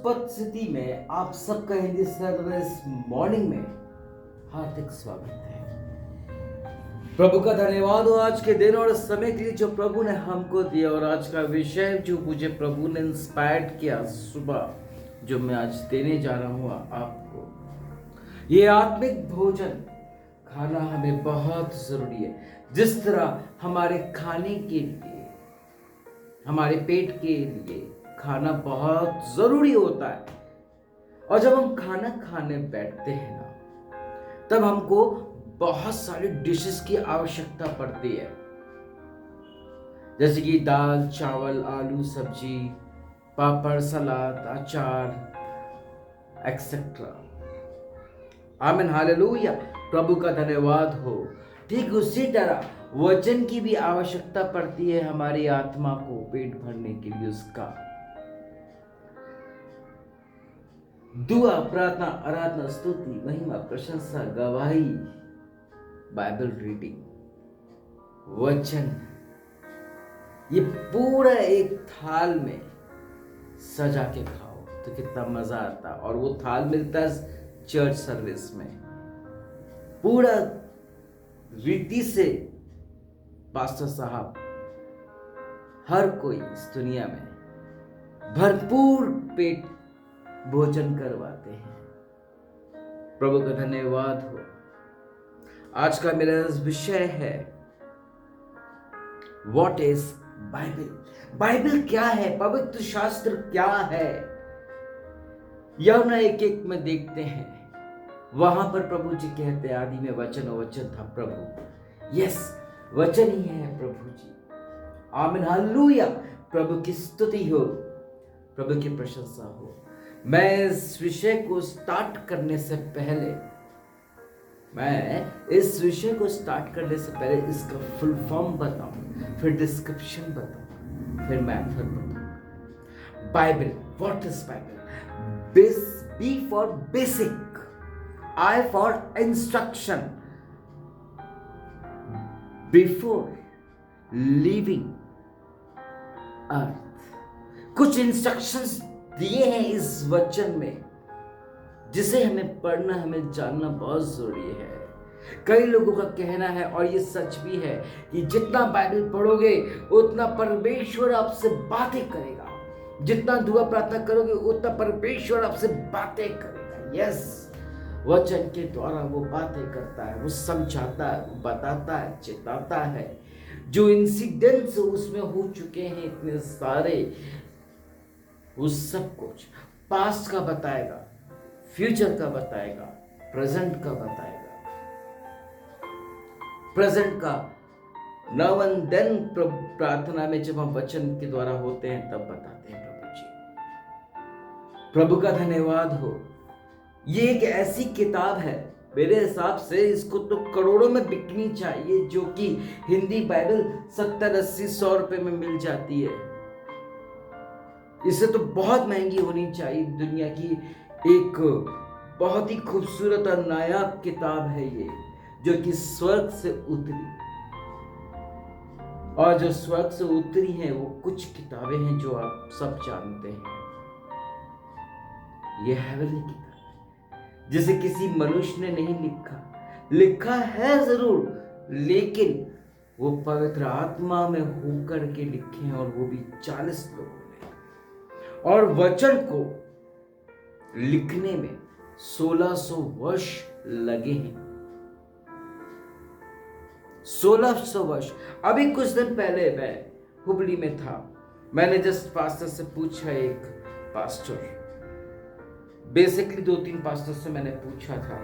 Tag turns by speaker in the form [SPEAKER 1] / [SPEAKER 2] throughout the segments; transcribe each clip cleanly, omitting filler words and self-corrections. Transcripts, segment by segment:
[SPEAKER 1] उपस्थिति में आप सबका हिंदी सर्विस मॉर्निंग में हार्दिक स्वागत है। प्रभु का धन्यवाद हो आज के दिन और समय के लिए जो प्रभु ने हमको दिया। और आज का विषय जो मुझे प्रभु ने इंस्पायर्ड किया सुबह, जो मैं आज देने जा रहा हूँ आपको, ये आत्मिक भोजन खाना हमें बहुत जरूरी है। जिस तरह हमारे खाने के लिए, हमारे पेट के लिए खाना बहुत जरूरी होता है, और जब हम खाना खाने बैठते हैं ना, तब हमको बहुत सारी डिशेस की आवश्यकता पड़ती है, जैसे कि दाल, चावल, आलू, सब्जी, पापड़, सलाद, अचार एक्सेट्रा। आमीन, हालेलुया, प्रभु का धन्यवाद हो। ठीक उसी तरह वचन की भी आवश्यकता पड़ती है हमारी आत्मा को पेट भरने के लिए। उसका दुआ, प्रार्थना, आराधना, स्तुति, महिमा, प्रशंसा, गवाही, बाइबल रीडिंग, वचन, ये पूरा एक थाल में सजा के खाओ तो कितना मजा आता। और वो थाल मिलता है चर्च सर्विस में। पूरा रीति से पास्टर साहब हर कोई इस दुनिया में भरपूर पेट भोजन करवाते हैं। प्रभु का धन्यवाद हो। आज का मेरा विषय है व्हाट इज बाइबल। बाइबल क्या है, पवित्र शास्त्र क्या है, यमुना एक एक में देखते हैं। वहां पर प्रभु जी कहते हैं, आदि में वचन और वचन था प्रभु। यस, वचन ही है प्रभु जी। आमीन, हालेलुया, प्रभु की स्तुति हो, प्रभु की प्रशंसा हो। मैं इस विषय को स्टार्ट करने से पहले इसका फुल फॉर्म बताऊं, फिर डिस्क्रिप्शन बताऊं, फिर मैथड बताऊं। Bible, what is Bible? B for basic, I for instruction, before living earth. कुछ इंस्ट्रक्शंस दिए हैं इस वचन में, जिसे हमें पढ़ना, हमें जानना बहुत जरूरी है। कई लोगों का कहना है, और ये सच भी है, कि जितना बाइबल पढ़ोगे उतना परमेश्वर आपसे बातें करेगा। जितना दुआ प्रार्थना करोगे उतना परमेश्वर आपसे बातें करेगा। यस, वचन के द्वारा वो बातें करता है, वो समझाता है, वो बताता है, चेताता है। जो इंसिडेंट्स उसमें हो चुके हैं इतने सारे, वो सब कुछ पास्ट का बताएगा, फ्यूचर का बताएगा, प्रेजेंट का बताएगा। प्रेजेंट का नाउ एंड देन प्रार्थना में जब हम वचन के द्वारा होते हैं तब बताते हैं प्रभु जी। प्रभु का धन्यवाद हो। ये एक ऐसी किताब है, मेरे हिसाब से इसको तो करोड़ों में बिकनी चाहिए, जो कि हिंदी बाइबल 70-80-100 रुपए में मिल जाती है। इससे तो बहुत महंगी होनी चाहिए। दुनिया की एक बहुत ही खूबसूरत और नायाब किताब है ये, जो कि स्वर्ग से उतरी। और जो स्वर्ग से उतरी हैं वो कुछ किताबें हैं जो आप सब जानते हैं। ये हेवनली किताब है, जिसे किसी मनुष्य ने नहीं लिखा है जरूर, लेकिन वो पवित्र आत्मा में होकर के लिखे हैं, और वो भी 40 लोगों ने। और वचन को लिखने में 1600 वर्ष लगे हैं। 1600 वर्ष। अभी कुछ दिन पहले मैं हुबली में था। मैंने जस्ट पास्टर से पूछा, एक पास्टर, बेसिकली 2-3 पास्टर से मैंने पूछा था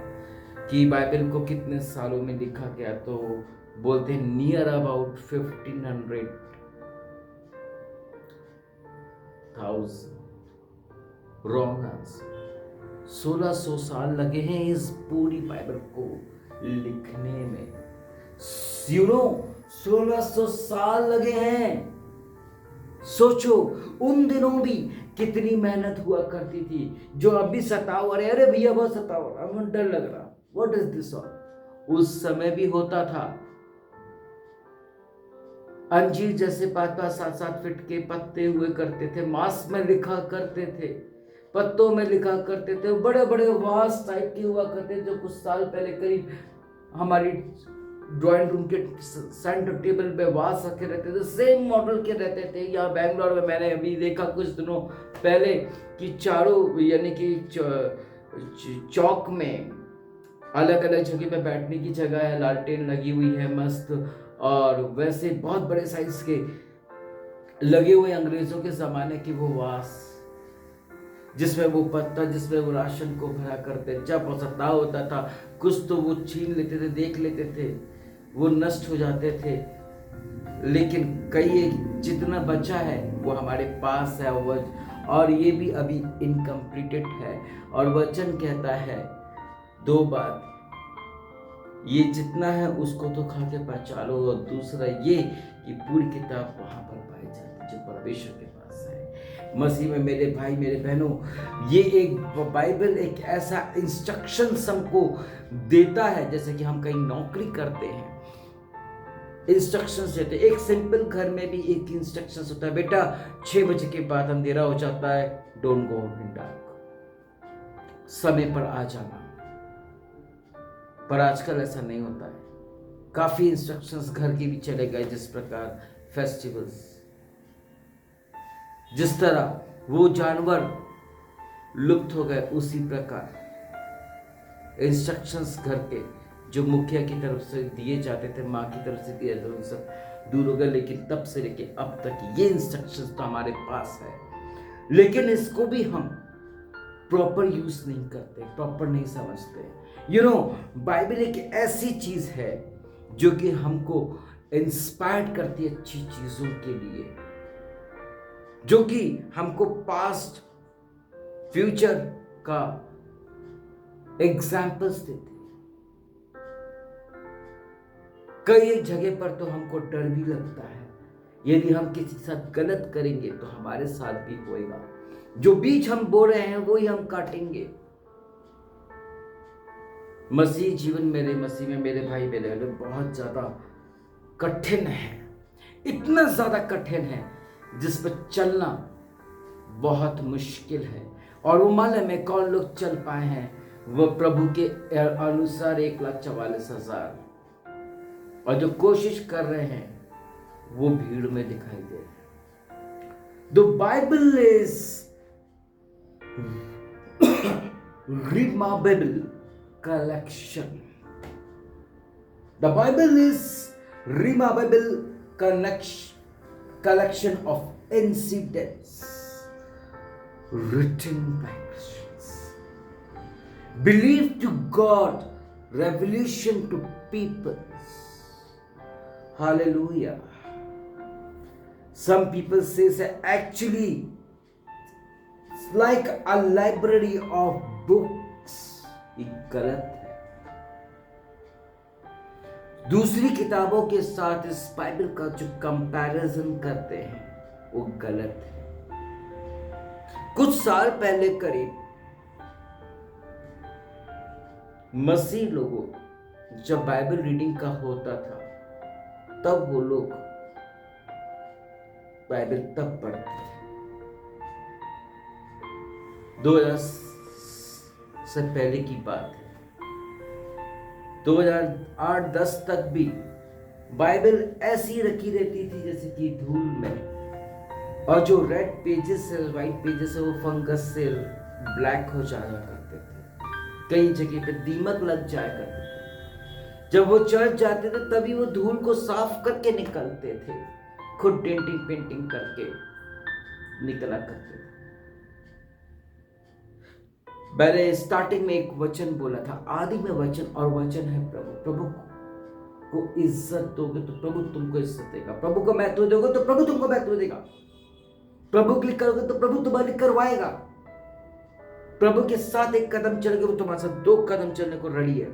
[SPEAKER 1] कि बाइबल को कितने सालों में लिखा गया, तो बोलते हैं नियर अबाउट 1500,000। Wrong answer. 1600 साल लगे हैं इस पूरी बाइबल को लिखने में। 1600 साल लगे हैं। सोचो, उन दिनों भी कितनी मेहनत हुआ करती थी, जो अभी सताओ, अरे भैया बहुत सताओ, हमें डर लग रहा, व्हाट इज दिस ऑल। उस समय भी होता था। अंजीर जैसे 5-5, 7-7 फीट के पत्ते हुए करते थे, मांस में लिखा करते थे, पत्तों में लिखा करते थे, बड़े बड़े वास टाइप के हुआ करते, जो कुछ साल पहले करीब हमारी ड्राइंग रूम के सेंटर टेबल पे वास रखे रहते थे, सेम मॉडल के रहते थे। यहाँ बैंगलोर में मैंने अभी देखा कुछ दिनों पहले कि चारों यानी कि चौक में अलग अलग जगह पे बैठने की जगह है, लालटेन लगी हुई है मस्त, और वैसे बहुत बड़े साइज के लगे हुए अंग्रेजों के जमाने की वो वास, जिसमें वो पत्ता, जिसमें वो राशन को भरा करते। जब औसता होता था कुछ तो वो छीन लेते थे, देख लेते थे, वो नष्ट हो जाते थे। लेकिन कई जितना बचा है वो हमारे पास है, और ये भी अभी इनकम्प्लीटेड है। और वचन कहता है 2 बात, ये जितना है उसको तो खा के पचा लो, और दूसरा ये कि पूरी किताब वहां पर पाई जाती जो परमेश्वर के पास है मसीह में। मेरे भाई मेरे बहनों, ये एक बाइबल एक ऐसा इंस्ट्रक्शंस हमको देता है, जैसे कि हम कहीं नौकरी करते हैं, इंस्ट्रक्शंस देते हैं। एक सिंपल घर में भी एक इंस्ट्रक्शंस होता है, बेटा 6 बजे के बाद अंधेरा हो जाता है, डोंट गो इन डार्क, समय पर आ जाना। पर आजकल ऐसा नहीं होता है। काफी इंस्ट्रक्शंस घर के भी चले गए, जिस प्रकार फेस्टिवल्स, जिस तरह वो जानवर लुप्त हो गए, उसी प्रकार इंस्ट्रक्शंस घर के जो मुखिया की तरफ से दिए जाते थे, माँ की तरफ से दिए जाते थे, सब दूर हो गए। लेकिन तब से लेके अब तक ये इंस्ट्रक्शंस तो हमारे पास है, लेकिन इसको भी हम प्रॉपर यूज नहीं करते, प्रॉपर नहीं समझते। बाइबल एक ऐसी चीज है जो कि हमको इंस्पायर करती है अच्छी चीजों के लिए, जो कि हमको पास्ट फ्यूचर का एग्जाम्पल्स देती है। कई एक जगह पर तो हमको डर भी लगता है, यदि हम किसी के साथ गलत करेंगे तो हमारे साथ भी होएगा। जो बीज हम बो रहे हैं वही हम काटेंगे। मसीह जीवन मसीह में मेरे भाई मेरे बहन बहुत ज्यादा कठिन है, इतना ज्यादा कठिन है जिस पर चलना बहुत मुश्किल है। और वो मालूम है कौन लोग चल पाए हैं? वो प्रभु के अनुसार 1,44,000, और जो कोशिश कर रहे हैं वो भीड़ में दिखाई दे रहे हैं। The Bible is remarkable collection. The Bible is remarkable collection of incidents written by Christians, belief to God, revelation to people. Hallelujah. Some people say actually it's like a library of books. ये गलत है। दूसरी किताबों के साथ इस Bible का जो कंपैरिजन करते हैं वो गलत है। कुछ साल पहले करीब मसीह लोगों जब बाइबल रीडिंग का होता था, तब वो लोग बाइबल तब पढ़ते थे। 2000 से पहले की बात है, 2008-10 तक भी बाइबल ऐसी रखी रहती थी जैसे कि धूल में, और जो रेड पेजेस है, व्हाइट पेजेस है, वो फंगस से ब्लैक हो जाया करते थे। कई जगह पे दीमक लग जाया करते थे। जब वो चर्च जाते थे तभी वो धूल को साफ करके निकलते थे, खुद डेंटिंग पेंटिंग करके निकला करते थे। मैंने स्टार्टिंग में एक वचन बोला था, आदि में वचन, और वचन है प्रभु। प्रभु को इज्जत दोगे तो प्रभु तुमको इज्जत देगा, प्रभु को महत्व दोगे तो प्रभु तुमको महत्व देगा, प्रभु के लिए करोगे तो प्रभु तुम्हारे लिए करवाएगा। प्रभु के साथ एक कदम चलोगे वो तुम्हारे साथ 2 कदम चलने को रेडी है।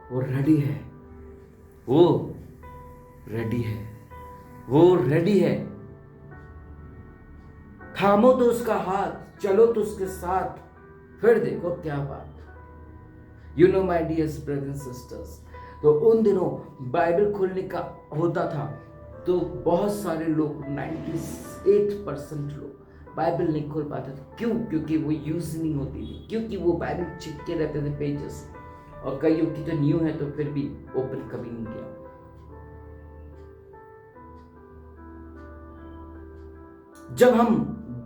[SPEAKER 1] वो रेडी है, वो रेडी है, वो रेडी है। थामो तो उसका हाथ, चलो तो उसके साथ, फिर देखो क्या बात। My dear brothers and sisters, तो उन दिनों बाइबल खोलने का होता था तो बहुत सारे लोग, 98% लोग बाइबल नहीं खोल पाता था। क्यों? क्योंकि वो यूज नहीं होती थी, क्योंकि वो बाइबल चिपके रहते थे पेजेस, और कईयों की तो न्यू है तो फिर भी ओपन कभी नहीं किया। जब हम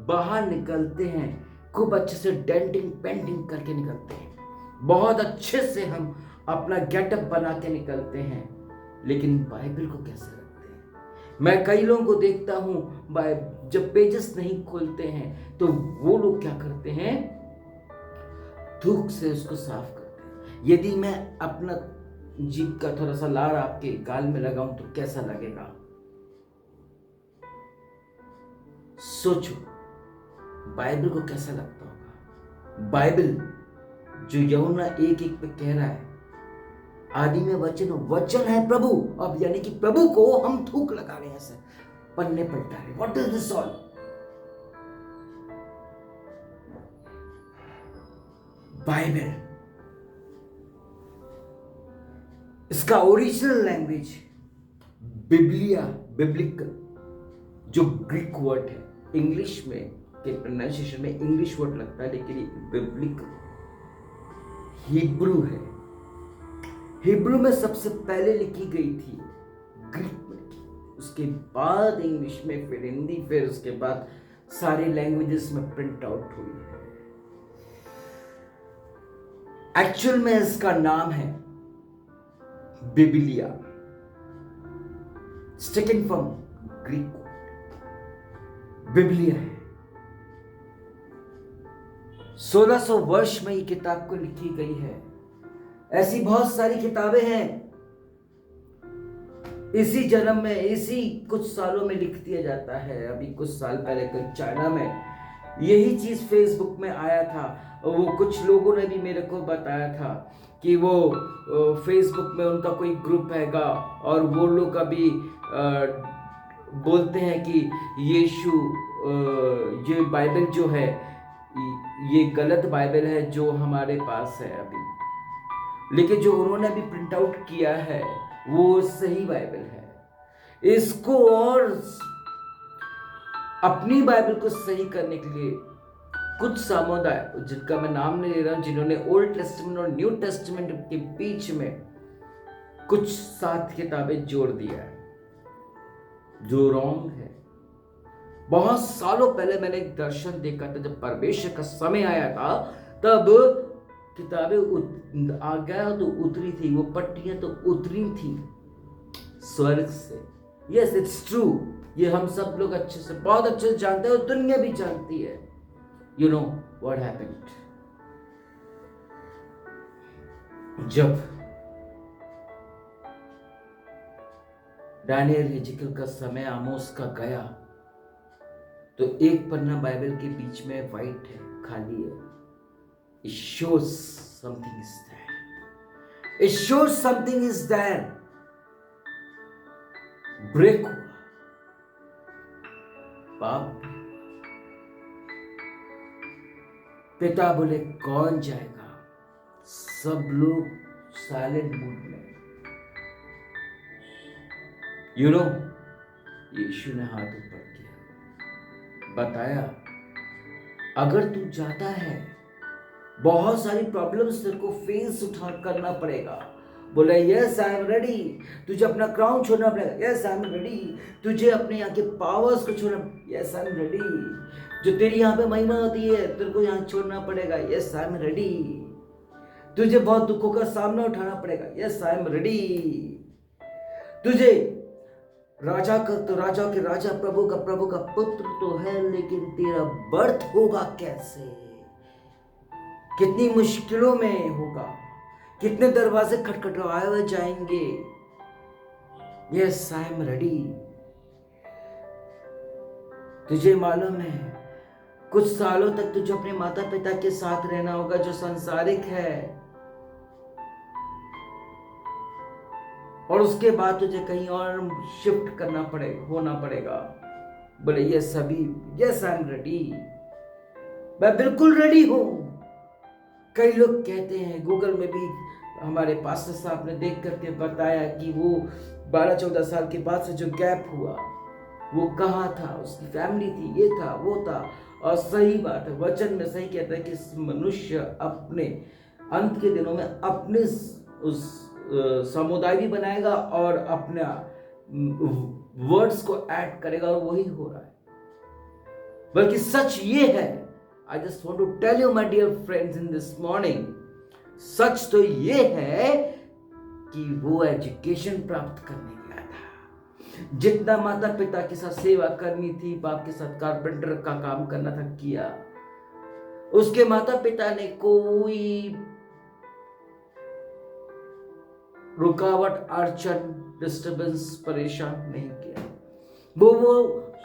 [SPEAKER 1] बाहर निकलते हैं खूब अच्छे से डेंटिंग पेंटिंग करके निकलते हैं, बहुत अच्छे से हम अपना गेटअप बना के निकलते हैं, लेकिन बाइबल को कैसे रखते हैं? मैं कई लोगों को देखता हूं जब पेजेस नहीं खोलते हैं तो वो लोग क्या करते हैं, थूक से उसको साफ करते हैं। यदि मैं अपना जीभ का थोड़ा सा लार आपके गाल में लगाऊं तो कैसा लगेगा? सोचो बाइबल को कैसा लगता होगा। बाइबल जो यूहन्ना 1:1 पे कह रहा है, आदि में वचन, वचन है प्रभु, अब यानी कि प्रभु को हम थूक लगा रहे हैं, ऐसे पन्ने पलटा रहे। What is this all? Bible, इसका ओरिजिनल लैंग्वेज बिब्लिया, बिब्लिकल, जो ग्रीक वर्ड है, इंग्लिश में के प्रोनाउंसिएशन में इंग्लिश वर्ड लगता है, लेकिन ये बिब्लिकल हिब्रू है। हिब्रू में सबसे पहले लिखी गई थी, ग्रीक में, उसके बाद इंग्लिश में, फिर हिंदी, फिर उसके बाद सारे लैंग्वेजेस में प्रिंट आउट हुई है। एक्चुअल में इसका नाम है बिब्लिया, टेकन फ्रॉम ग्रीक बिब्लिया है। 1600 वर्ष में ये किताब को लिखी गई है। ऐसी बहुत सारी किताबें हैं इसी जन्म में, इसी कुछ सालों में लिख दिया जाता है। अभी कुछ साल पहले चाइना में यही चीज फेसबुक में आया था, वो कुछ लोगों ने भी मेरे को बताया था कि वो फेसबुक में उनका कोई ग्रुप हैगा और वो लोग अभी बोलते हैं कि यीशु, ये बाइबल जो है ये गलत बाइबल है जो हमारे पास है अभी, लेकिन जो उन्होंने अभी प्रिंट आउट किया है वो सही बाइबल है। इसको और अपनी बाइबल को सही करने के लिए कुछ समुदाय, जिनका मैं नाम नहीं ले रहा हूं, जिन्होंने ओल्ड टेस्टामेंट और न्यू टेस्टामेंट के बीच में कुछ 7 किताबें जोड़ दिया है जो रॉन्ग है। बहुत सालों पहले मैंने एक दर्शन देखा था, जब परमेश्वर का समय आया था तब किताबें आ गया तो उतरी थी, वो पट्टियां तो उतरी थी स्वर्ग से। यस, इट्स ट्रू, ये हम सब लोग अच्छे से, बहुत अच्छे से जानते हैं और दुनिया भी जानती है। यू नो व्हाट हैपेंड, जब दानियल हिजकियेल का समय आमोस का गया तो एक पन्ना बाइबल के बीच में वाइट है, खाली है। It shows something is there. It shows something is there. Break हुआ। बाप पिता बोले कौन जाएगा? सब लोग साइलेंट मूड में। यू नो, यीशु ने हाथ ऊपर किया, बताया अगर तू जाता है बहुत सारी प्रॉब्लम्स तेरे को फेस करना पड़ेगा। बोला यस आई एम रेडी। तुझे अपना क्राउन छोड़ना पड़ेगा, यस आई एम रेडी। तुझे अपने यहाँ के पावर्स को छोड़ना, यस आई एम रेडी। जो तेरी यहाँ पे महिमा होती है तेरे को यहाँ छोड़ना पड़ेगा, यस आई एम रेडी। तुझे बहुत दुखों का सामना उठाना पड़ेगा, यस आई एम रेडी। तुझे राजा का तो राजा के राजा, प्रभु का पुत्र तो है, लेकिन तेरा बर्थ होगा कैसे? कितनी मुश्किलों में होगा, कितने दरवाजे खटखटवाए हुए जाएंगे। Yes I am ready. तुझे मालूम है कुछ सालों तक तुझे अपने माता पिता के साथ रहना होगा जो सांसारिक है, और उसके बाद तुझे कहीं और शिफ्ट करना पड़ेगा, होना पड़ेगा। बोले ये सभी, यस आई एम रेडी, मैं बिल्कुल रेडी हूं। कई लोग कहते हैं, गूगल में भी हमारे पास्टर साहब ने देख करके बताया कि वो 12-14 साल के बाद से जो गैप हुआ वो कहाँ था, उसकी फैमिली थी, ये था वो था, और सही बात है, वचन में सही कहता है कि मनुष्य अपने अंत के दिनों में अपने उस समुदाय भी बनाएगा और अपने वर्ड्स को ऐड करेगा, और वही हो रहा है। बल्कि सच ये है, I just want to tell you my dear friends in this morning, सच तो ये है कि वो एजुकेशन प्राप्त करने गया था। जितना माता पिता के साथ सेवा करनी थी, बाप के साथ कारपेंटर का काम करना था, किया। उसके माता पिता ने कोई रुकावट, अड़चन, डिस्टर्बेंस, परेशान नहीं किया। वो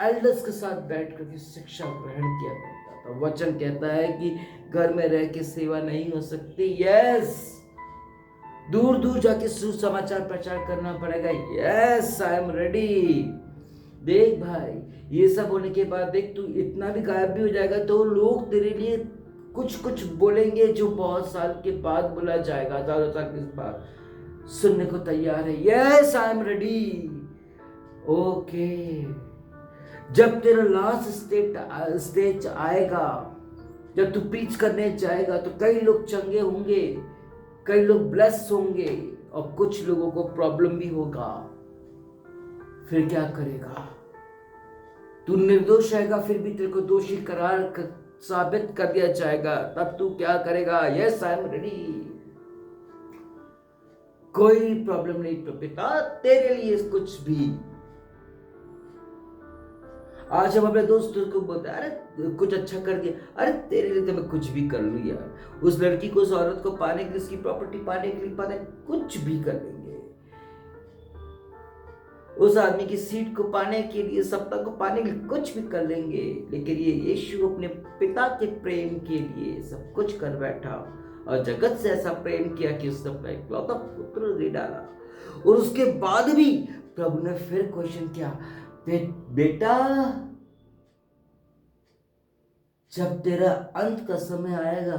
[SPEAKER 1] एल्डर्स के साथ बैठ करके शिक्षा ग्रहण किया करता था। वचन कहता है कि घर में रह के सेवा नहीं हो सकती, यस, दूर दूर जाके सुसमाचार प्रचार करना पड़ेगा, यस, आई एम रेडी। देख भाई, ये सब होने के बाद देख, तू इतना भी गायब भी हो जाएगा तो लोग तेरे लिए कुछ कुछ बोलेंगे जो बहुत साल के बाद बोला जाएगा, 1000 साल के बाद सुनने को तैयार है, yes, I am ready. Okay, जब तेरा लास्ट स्टेज आएगा, जब तू प्रीच करने जाएगा, तो कई लोग चंगे होंगे, कई लोग ब्लेस होंगे, और कुछ लोगों को प्रॉब्लम भी होगा। फिर क्या करेगा? तू निर्दोष रहेगा, फिर भी तेरे को दोषी करार साबित कर दिया जाएगा, तब तू क्या करेगा? Yes, I am ready. कोई प्रॉब्लम नहीं पिता, तेरे लिए कुछ भी। आज हम अपने दोस्तों को बोलते हैं, अरे कुछ अच्छा कर दिया, अरे तेरे लिए तो मैं कुछ भी कर लूं यार। उस लड़की को, उस औरत को पाने के लिए, उसकी प्रॉपर्टी पाने के लिए, कुछ भी कर लेंगे। उस आदमी की सीट को पाने के लिए, सत्ता को पाने के लिए कुछ भी कर लेंगे। लेकिन ये यीशु अपने पिता के प्रेम के लिए सब कुछ कर बैठा, और जगत से ऐसा प्रेम किया कि उसने अपना इकलौता पुत्र दे डाला। और उसके बाद भी प्रभु ने फिर क्वेश्चन किया, बेटा, जब तेरा अंत का समय आएगा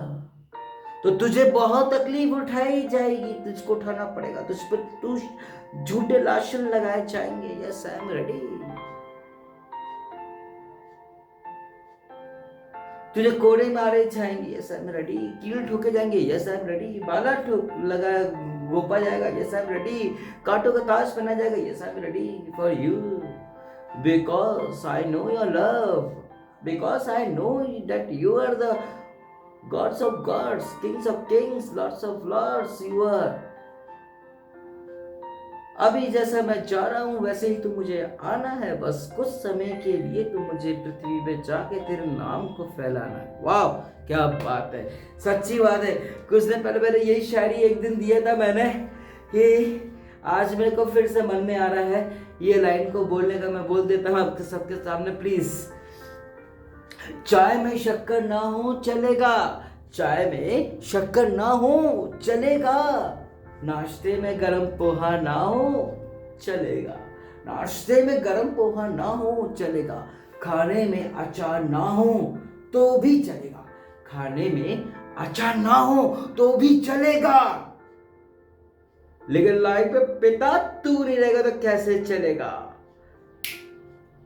[SPEAKER 1] तो तुझे बहुत तकलीफ उठाई जाएगी, तुझको उठाना पड़ेगा, तुझ पर तू झूठे लाशन लगाए जाएंगे, यस, आई एम रेडी। तुझे कोड़े मारे जाएंगे, यस, आई एम रेडी। कील ठोके जाएंगे, यस, आई एम रेडी। बाला लगा गोपा जाएगा, यस, आई एम रेडी। कांटों का ताज पहना जाएगा, yes, I am ready for you, because I know your love, because I know that you are the gods of gods, kings of kings, lords of lords, you are। अभी जैसा मैं जा रहा हूं वैसे ही तू मुझे आना है, बस कुछ समय के लिए तू मुझे पृथ्वी पे जाके तेरे नाम को फैलाना है। वाह, क्या बात है, सच्ची बात है। कुछ दिन पहले मैंने यही शायरी एक दिन दिया था मैंने, कि आज मेरे को फिर से मन में आ रहा है ये लाइन को बोलने का। मैं बोल देता हूँ आपके सबके सामने, प्लीज। चाय में शक्कर ना हो चलेगा, चाय में शक्कर ना हो चलेगा, नाश्ते में गरम पोहा ना हो चलेगा, नाश्ते में गरम पोहा ना हो चलेगा, खाने में अचार ना हो तो भी चलेगा, खाने में अचार ना हो तो भी चलेगा, लेकिन लाइफ में पिता तू नहीं रहेगा तो कैसे चलेगा।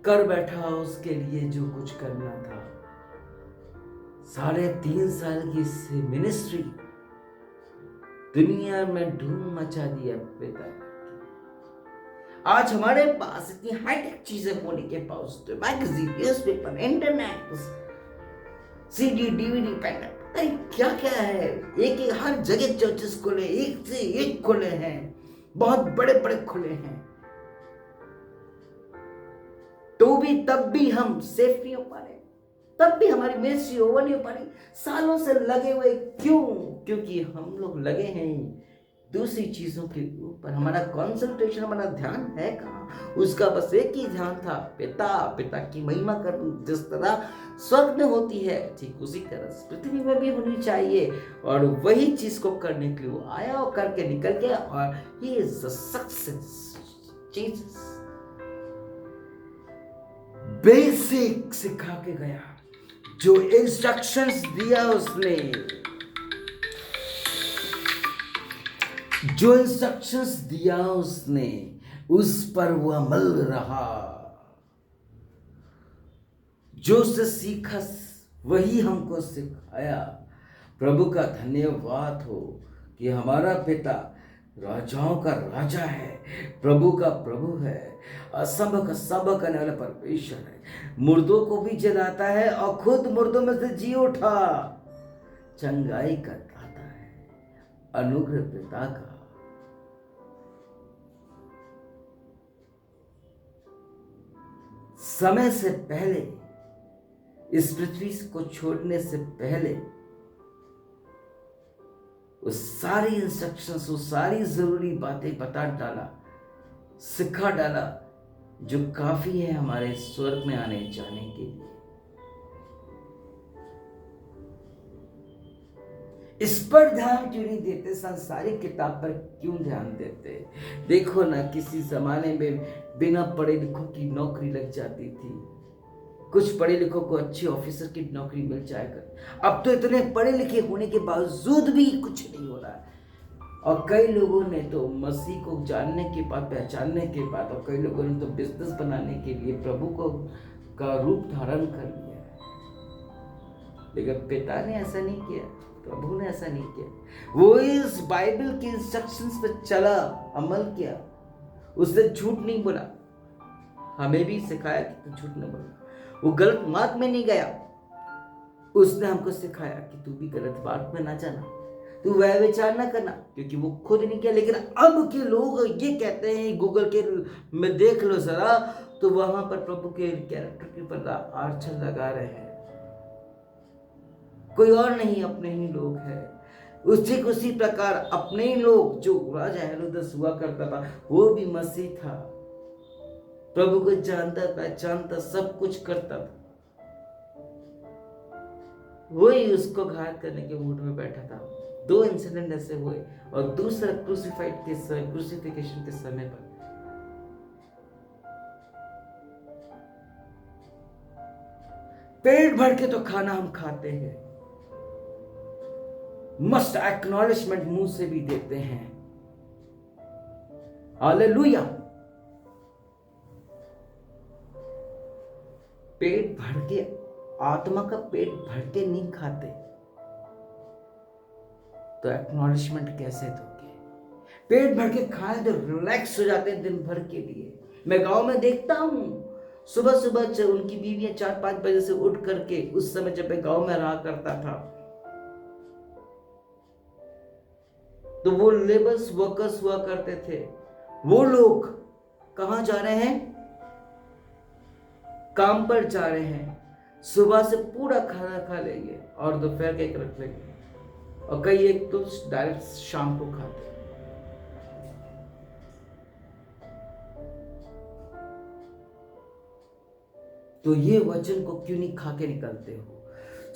[SPEAKER 1] कर बैठा उसके लिए जो कुछ करना था। 3.5 साल की मिनिस्ट्री, दुनिया में धूम मचा दिया पिता। आज हमारे पास इतनी हाईटेक चीजें होने के बावजूद, magazine, newspaper, internet, CD, DVD, pen, क्या क्या है, एक एक हर जगह चर्चेस खुले, एक से एक खुले हैं, बहुत बड़े बड़े खुले हैं, तो भी तब भी हम सेफ नहीं हो पा रहे, तब भी हमारी मिनिस्ट्री ओवर नहीं हो पा रही, सालों से लगे हुए। क्यों? क्योंकि हम लोग लगे हैं दूसरी चीजों के ऊपर। हमारा कंसंट्रेशन, हमारा ध्यान है कहाँ? उसका बस एक ही ध्यान था, पिता, पिता की महिमा कर। जिस तरह स्वर्ग में होती है ठीक उसी तरह पृथ्वी में भी होनी चाहिए, और वही चीज को करने के लिए वो आया और करके निकल गया, और he is the success Jesus. Basic सिखा के गया, जो इंस्ट्रक्शंस दिया उसने, जो इंस्ट्रक्शंस दिया उसने, उस पर वो अमल रहा। जो उससे सीखा वही हमको सिखाया। प्रभु का धन्यवाद हो कि हमारा पिता राजाओं का राजा है, प्रभु का प्रभु है, सब का सब करने वाला परमेश्वर है। मुर्दों को भी जलाता है और खुद मुर्दों में से जी उठा, चंगाई करता है। अनुग्रह पिता का। समय से पहले, इस पृथ्वी को छोड़ने से पहले, वो सारी इंस्ट्रक्शंस, वो सारी जरूरी बातें बता डाला, सिखा डाला, जो काफी है हमारे स्वर्ग में आने जाने के लिए। इस पर ध्यान क्यों नहीं देते? सांसारिक किताब पर क्यों ध्यान देते? देखो ना, किसी जमाने में बिना पढ़े लिखों की नौकरी लग जाती थी, कुछ पढ़े लिखों को अच्छी ऑफिसर की नौकरी मिल जाएगा। अब तो इतने पढ़े लिखे होने के बावजूद भी कुछ नहीं हो रहा है। और कई लोगों ने तो मसीह को जानने के बाद, पहचानने के बाद, और कई लोगों ने तो बिजनेस बनाने के लिए प्रभु को का रूप धारण कर लिया है। लेकिन पिता ने ऐसा नहीं किया, प्रभु ने ऐसा नहीं किया। वो इस बाइबल के इंस्ट्रक्शंस पे चला, अमल किया, उसने झूठ नहीं बोला। हमें भी सिखाया कि तू झूठ न बोल। वो गलत मार्ग में नहीं गया, उसने हमको सिखाया कि तू भी गलत मार्ग में ना जाना, तू वह विचार ना करना, क्योंकि वो खुद नहीं किया। लेकिन अब के लोग ये कहते हैं, गूगल के में देख लो जरा, तो वहां पर प्रभु के कैरेक्टर के ऊपर आर्चर लगा रहे हैं। कोई और नहीं, अपने ही लोग हैं। उसी प्रकार अपने ही लोग, जो राजा हेरोदेस हुआ करता था, वो भी मसीह था, प्रभु को जानता, पहचानता, सब कुछ करता था। वही उसको घात करने के मूड में बैठा था। 2 इंसिडेंट ऐसे हुए, और दूसरा क्रूसिफिकेशन के समय पर पेट भर के तो खाना हम खाते हैं, मस्ट एक्नॉलेजमेंट मुंह से भी देते हैं। हालेलुया। पेट भर के, आत्मा का पेट भर के नहीं खाते, तो एक्नॉलेजमेंट कैसे दोगे? पेट भर के खाए तो रिलैक्स हो जाते हैं दिन भर के लिए। मैं गांव में देखता हूं, सुबह सुबह उनकी बीवियां 4-5 बजे से उठ करके, उस समय जब मैं गांव में रहा करता था, तो वो लेबर्स वर्कर्स हुआ करते थे। वो लोग कहां जा रहे हैं? काम पर जा रहे हैं। सुबह से पूरा खाना खा लेंगे और दोपहर का एक रख लेंगे, और कई एक तो डायरेक्ट शाम को खाते। तो ये वचन को क्यों नहीं खा के निकलते हो?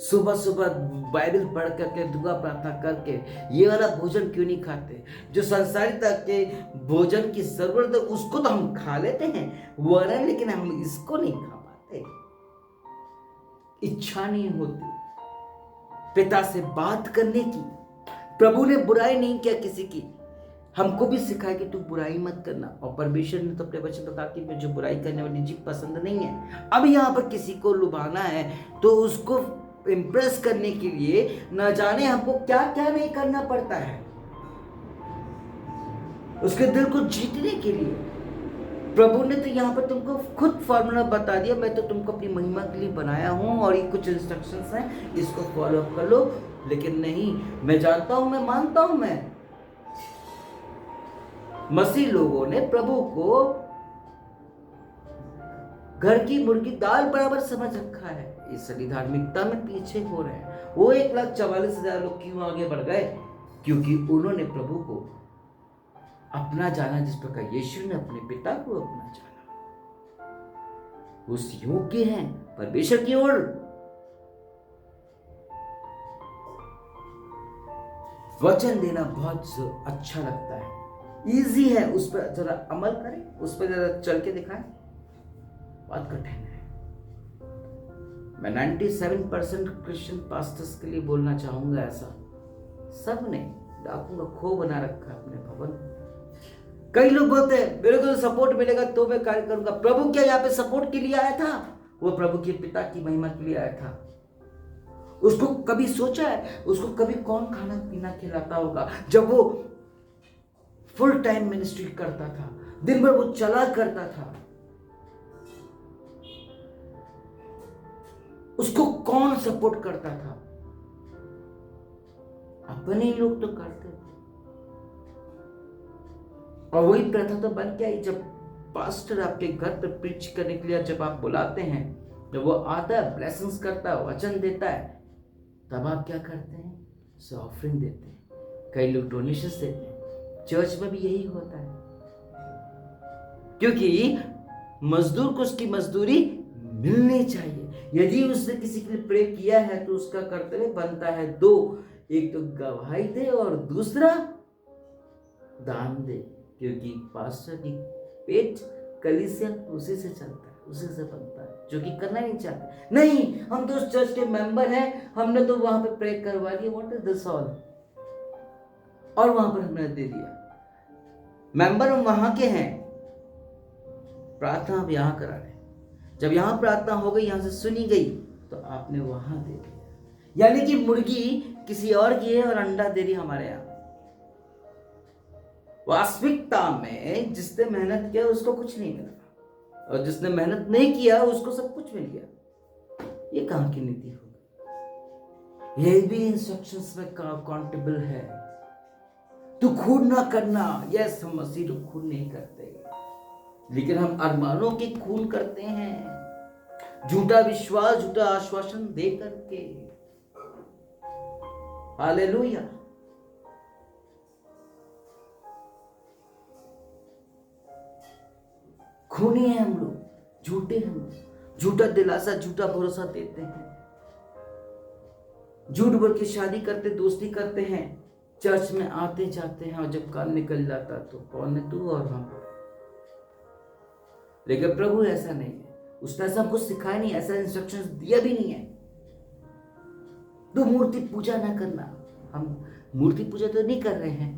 [SPEAKER 1] सुबह सुबह बाइबल पढ़ करके, दुआ प्रार्थना करके ये वाला भोजन क्यों नहीं खाते? जो संसारिता के भोजन की जरूरत है उसको तो हम खा लेते हैं वरन, लेकिन हम इसको नहीं खा पाते। इच्छा नहीं होती पिता से बात करने की। प्रभु ने बुराई नहीं किया किसी की, हमको भी सिखाया कि तू बुराई मत करना। और परमेश्वर ने तो अपने वचन बता कि मुझे बुराई करने वाली जीव पसंद नहीं है। अब यहाँ पर किसी को लुभाना है तो उसको इम्प्रेस करने के लिए न जाने हमको क्या क्या नहीं करना पड़ता है, उसके दिल को जीतने के लिए। प्रभु ने तो यहाँ पर तुमको खुद फॉर्मूला बता दिया, मैं तो तुमको अपनी महिमा के लिए बनाया हूं और ये कुछ इंस्ट्रक्शंस हैं, इसको फॉलो अप कर लो। लेकिन नहीं, मैं जानता हूं, मैं मानता हूं, मैं मसीह लोगों ने प्रभु को घर की मुर्गी दाल बराबर समझ रखा है, इसलिए धार्मिकता में पीछे हो रहे हैं। वो 1,44,000 लोग क्यों आगे बढ़ गए? क्योंकि उन्होंने प्रभु को अपना जाना, जिस प्रकार यीशु ने अपने पिता को अपना जाना। उस योग्य हैं परमेश्वर की ओर। वचन देना बहुत अच्छा लगता है, इजी है, उस पर जरा अमल करें, उस पर जरा चल के दिखाएं, बहुत कठिन है। मैं 97% क्रिश्चियन पास्टर्स के लिए बोलना चाहूंगा ऐसा, सब ने डाकू का खो बना रखा है अपने भवन। कई लोग बोलते हैं मेरे को सपोर्ट मिलेगा तो मैं कार्य करूंगा। प्रभु क्या यहाँ पे सपोर्ट के लिए आया था? वो प्रभु के पिता की महिमा के लिए आया था। उसको कभी सोचा है उसको कभी कौन खाना पीना खिलाता होगा? जब वो फुल टाइम मिनिस्ट्री करता था, दिन भर वो चला करता था, उसको कौन सपोर्ट करता था? अपने ही लोग तो करते थे। और वही प्रथा तो बन के आई, जब पास्टर आपके घर पर प्रीच करने के लिए जब आप बुलाते हैं, जब वो आता है, ब्लेसिंग्स करता है, वचन देता है, तब आप क्या करते हैं? उसे ऑफरिंग देते हैं, कई लोग डोनेशंस देते हैं। चर्च में भी यही होता है, क्योंकि मजदूर को उसकी मजदूरी मिलनी चाहिए। यदि उसने किसी के लिए प्रे किया है तो उसका कर्तव्य बनता है दो, एक तो गवाही दे और दूसरा दान दे, क्योंकि पास्टर की पेट कलीसिया उसी से चलता है, उसी से बनता है, जो कि करना नहीं चाहते। नहीं, हम तो उस चर्च के मेंबर हैं, हमने तो वहां पे प्रे करवा दिया, व्हाट इज दिस ऑल, और वहां पर हमने दे दिया। मेंबर हम वहां के हैं, प्रार्थना आप यहां करा रहे हैं। जब यहां प्रार्थना हो गई, यहां से सुनी गई, तो आपने वहां दे दिया। यानी कि मुर्गी किसी और की है और अंडा दे रही हमारे यहां। वास्तविकता में जिसने मेहनत किया उसको कुछ नहीं मिला, और जिसने मेहनत नहीं किया उसको सब कुछ मिल गया। ये कहां की नीति होगी? ये भी इंस्ट्रक्शंस में अकाउंटेबल है। तू खून ना करना, यस हम मसीह तो खून नहीं करते, लेकिन हम अरमानों की खून करते हैं, झूठा विश्वास, झूठा आश्वासन दे करके। हालेलुया। खूनी है हम लोग, झूठे हैं हम लोग, झूठा दिलासा, झूठा भरोसा देते हैं, झूठ बोल के शादी करते, दोस्ती करते हैं, चर्च में आते जाते हैं, और जब काम निकल जाता तो कौन है तू और हम। लेकिन प्रभु ऐसा नहीं है, उसने ऐसा कुछ सिखाया नहीं, ऐसा इंस्ट्रक्शंस दिया भी नहीं है। तो मूर्ति पूजा ना करना, हम मूर्ति पूजा तो नहीं कर रहे हैं,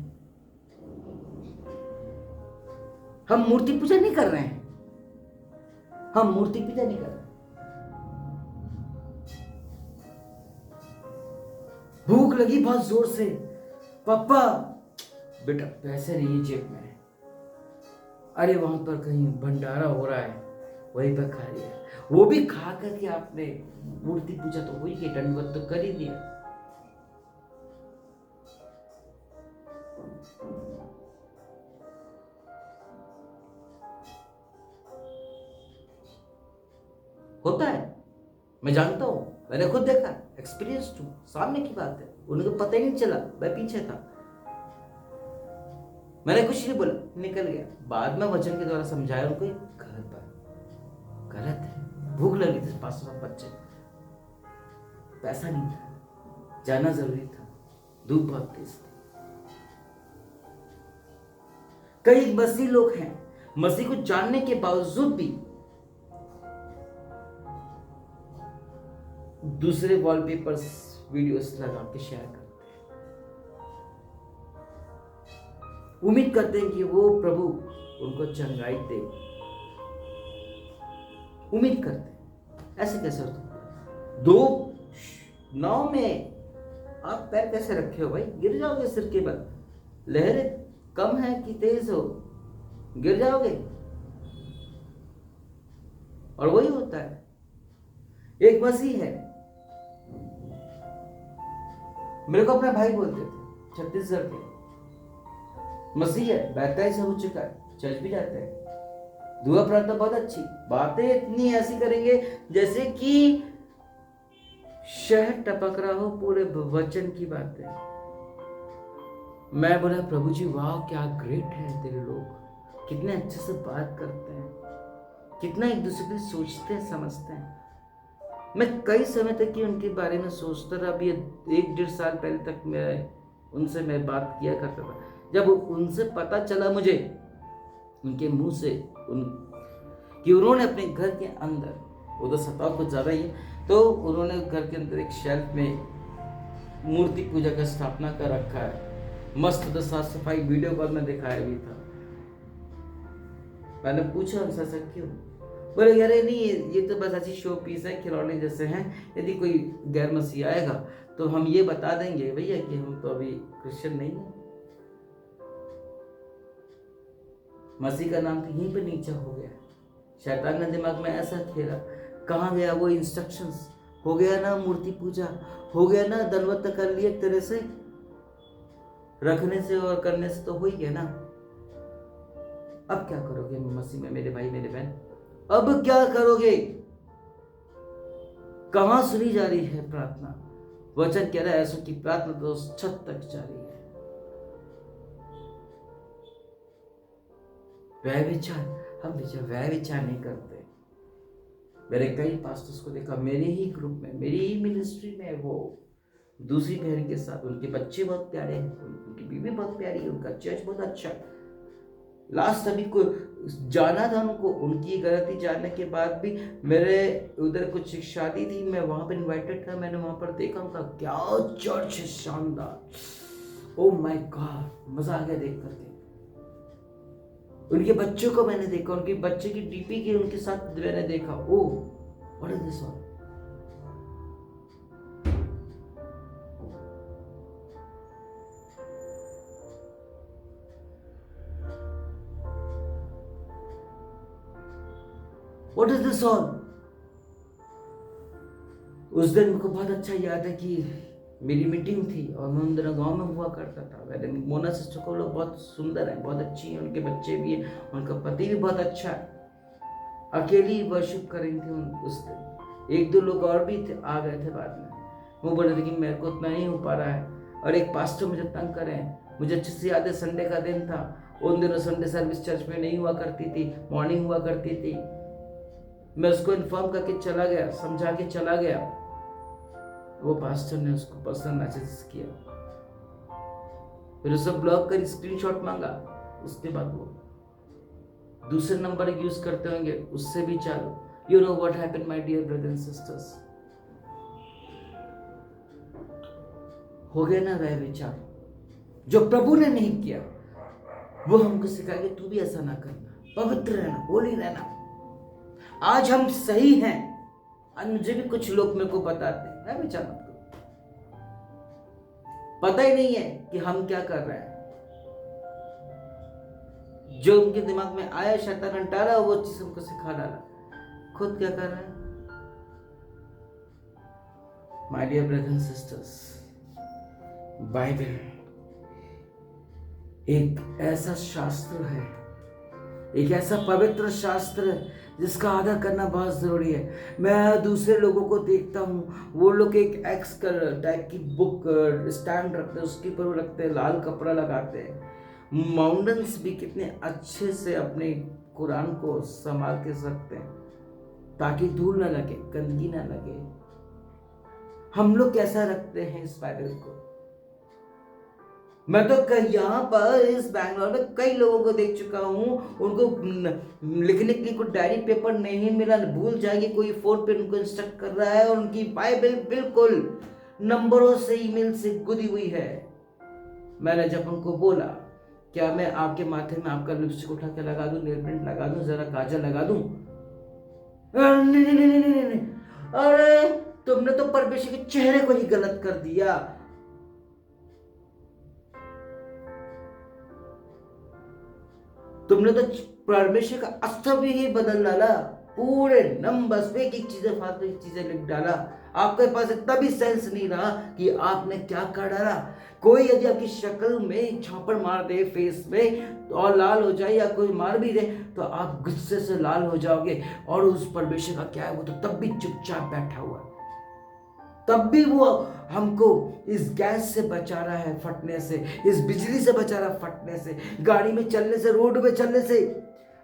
[SPEAKER 1] हम मूर्ति पूजा नहीं कर रहे हैं, हम मूर्ति पूजा नहीं कर रहे। भूख लगी बहुत जोर से, पापा बेटा पैसे नहीं जेब में, अरे वहां पर कहीं भंडारा हो रहा है, वहीं पर खा लिया, वो भी खा करके आपने मूर्ति पूजा तो हुई कि दंडवत तो कर ही दिया। होता है, मैं जानता हूं, मैंने खुद देखा, एक्सपीरियंस्ड हूं, सामने की बात है। उनको पता ही नहीं चला, मैं पीछे था, मैंने कुछ नहीं बोला, निकल गया। बाद में वचन के द्वारा समझाया उनको, गलत है। भूख लगी थी, 500 बच्चे, पैसा नहीं था, जाना जरूरी था, धूप बहुत तेज थी। कई मसीह लोग हैं, मसीह को जानने के बावजूद भी दूसरे वॉलपेपर्स वीडियोस लगा के शेयर करते हैं, उम्मीद करते हैं कि वो प्रभु उनको चंगाई दे, उम्मीद करते हैं। ऐसे कैसे होता है? 2 नाव में आप पैर कैसे रखे हो भाई? गिर जाओगे सिर के बल, लहरें कम है कि तेज हो, गिर जाओगे। और वही होता है, एक मसीह है, मेरे को अपना भाई बोलते थे, छत्तीसगढ़ के, मसीह है, बैप्टाइज हो चुका है, चर्च भी जाते हैं, दुआ प्रार्थना बहुत अच्छी, बातें इतनी ऐसी करेंगे जैसे कि शहद टपक रहा हो पूरे वचन की बातें। मैं बोला प्रभु जी वाह क्या ग्रेट है तेरे लोग, कितने अच्छे से बात करते हैं, कितना एक दूसरे के सोचते हैं, समझते हैं। मैं कई समय तक ही उनके बारे में सोचता रहा, अभी 1-1.5 साल पहले तक मैं बात किया करता था। जब उनसे पता चला मुझे उनके मुंह से कि उन्होंने अपने घर के अंदर, वो तो सताव कुछ ज़्यादा ही है, तो उन्होंने घर के अंदर एक शेल्फ में मूर्ति पूजा का स्थापना कर रखा है, मस्त तो साफ सफाई, वीडियो कॉल में दिखाया भी था। मैंने पूछा उनसे ऐसा क्यों? बोले अरे नहीं, ये तो बस ऐसी शो पीस है, खिलौने जैसे हैं, यदि कोई गैर मसीह आएगा तो हम ये बता देंगे भैया कि हम तो अभी क्रिश्चियन नहीं है। मसीह का नाम तो यहीं पे नीचा हो गया। शैतान ने दिमाग में ऐसा खेला, कहाँ गया वो इंस्ट्रक्शंस? हो गया ना मूर्ति पूजा, हो गया ना दंडवत कर लिया एक तरह से, रखने से और करने से तो हो ही गया ना। अब क्या करोगे मसीह में मेरे भाई मेरे बहन? अब क्या करोगे? कहां सुनी जा रही है प्रार्थना? वचन कह रहा है ऐसो की प्रार्थना तो उस छत तक जा रही है। वह विचार, हम वह विचार नहीं करते। मैंने कई पास्टर्स को देखा मेरे ही ग्रुप में, मेरी ही मिनिस्ट्री में, वो दूसरी बहन के साथ, उनके बच्चे बहुत प्यारे हैं, उनकी बीवी बहुत प्यारी है, उनका चर्च बहुत अच्छा है। लास्ट अभी को जाना था उनको, उनकी गलती जानने के बाद भी मेरे उधर कुछ शादी थी, मैं वहां पर इनवाइटेड था, मैंने वहां पर देखा उनका क्या चर्च है, शानदार। ओ माय गॉड, मजा आ गया देख करके। उनके बच्चों को मैंने देखा, उनके बच्चे की डीपी की उनके साथ मैंने देखा। Oh what is this all? What is this all? उस दिन मुझको बहुत अच्छा याद है कि मेरी मीटिंग थी और मैं उन दिनों गाँव में हुआ करता था। मैंने मोना सिस्टर को, लोग बहुत सुंदर है, बहुत अच्छी है, उनके बच्चे भी हैं, उनका पति भी बहुत अच्छा है। अकेली वर्शिप कर रही थी उस दिन। एक दो लोग और भी थे, आ गए थे बाद में। वो बोल रहे थे कि मेरे को उतना नहीं हो पा रहा है, और एक पास्टर मुझे तंग कर रहे हैं। मुझे अच्छे से याद है संडे का दिन था, उन दिनों संडे सर्विस चर्च में नहीं हुआ करती थी, मॉर्निंग हुआ करती थी। मैं उसको इन्फॉर्म करके चला गया, समझा के चला गया। वो पास्टर ने उसको पर्सनल मैसेज किया, फिर उसे ब्लॉक कर स्क्रीनशॉट मांगा। उसके बाद वो दूसरे नंबर यूज करते होंगे, उससे भी चालू। You know what happened my dear brothers and sisters? हो गया ना वह विचार जो प्रभु ने नहीं किया, वो हमको सिखाएगा तू भी ऐसा ना करना, पवित्र रहना, होली रहना। आज हम सही हैं, आज मुझे भी कुछ लोग मेरे को बताते हैं, मैं विचार मत करो, पता ही नहीं है कि हम क्या कर रहे हैं। जो उनके दिमाग में आया, शैतान डाला, वो चीज हमको सिखा डाला। खुद क्या कर रहे हैं? My dear brothers and sisters, Bible एक ऐसा शास्त्र है, एक ऐसा पवित्र शास्त्र है जिसका आदर करना बहुत जरूरी है। मैं दूसरे लोगों को देखता हूँ, वो लोग एक एक्स टाइप की बुक स्टैंड रखते हैं, उसके ऊपर वो रखते हैं, लाल कपड़ा लगाते हैं। माउंटेन्स भी कितने अच्छे से अपने कुरान को संभाल के रखते हैं ताकि धूल ना लगे, गंदगी ना लगे। हम लोग कैसा रखते हैं इस बाइबल को? मैं तो यहाँ पर इस बैंगलोर में कई लोगों को देख चुका हूँ, उनको लिखने के लिए कोई डायरी पेपर नहीं मिला, भूल जाएगी, कोई फोन पे उनको इंस्ट्रक्ट कर रहा है, और उनकी बाइबल बिल्कुल नंबरों से, ईमेल से गुदी हुई है। मैंने जब उनको बोला क्या मैं आपके माथे में आपका लिपस्टिक उठा के लगा दूं, नेल पेंट लगा दूं, जरा काजल लगा दूं? नहीं नहीं नहीं नहीं नहीं, अरे तुमने तो परमेश्वर के चेहरे को ही गलत कर दिया। तुमने तो परमेश्वर का अस्तित्व ही बदल डाला, पूरे नंबर्स पे एक चीजें, फालतू की चीजें लिख डाला। आपके पास इतना भी सेंस नहीं रहा कि आपने क्या कर डाला। कोई यदि आपकी शक्ल में झापड़ मार दे फेस में और लाल हो जाए, या कोई मार भी दे, तो आप गुस्से से लाल हो जाओगे। और उस परमेश्वर का क्या है, वो तो तब भी चुपचाप बैठा हुआ, तब भी वो हमको इस गैस से बचा रहा है फटने से, इस बिजली से बचा रहा है फटने से, गाड़ी में चलने से, रोड में चलने से,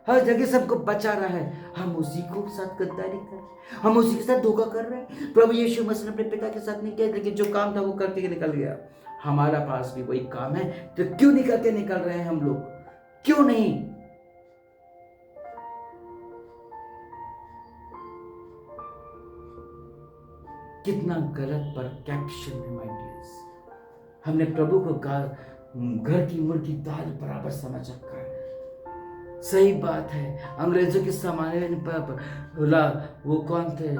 [SPEAKER 1] हर जगह से हमको बचा रहा है। हम उसी को साथ गद्दारी कर रहे हैं, हम उसी के साथ धोखा कर रहे हैं। प्रभु यीशु मसीह ने अपने पिता के साथ नहीं किया, लेकिन जो काम था वो करके निकल गया। हमारा पास भी वही काम है, तो क्यों नहीं करके निकल रहे हैं हम लोग? क्यों नहीं? कितना गलत पर कैप्शन है माय डियर्स। हमने प्रभु को घर की मुर्गी दाल बराबर समझ रखा है। सही बात है। अंग्रेजों के जमाने में बोला, वो कौन थे,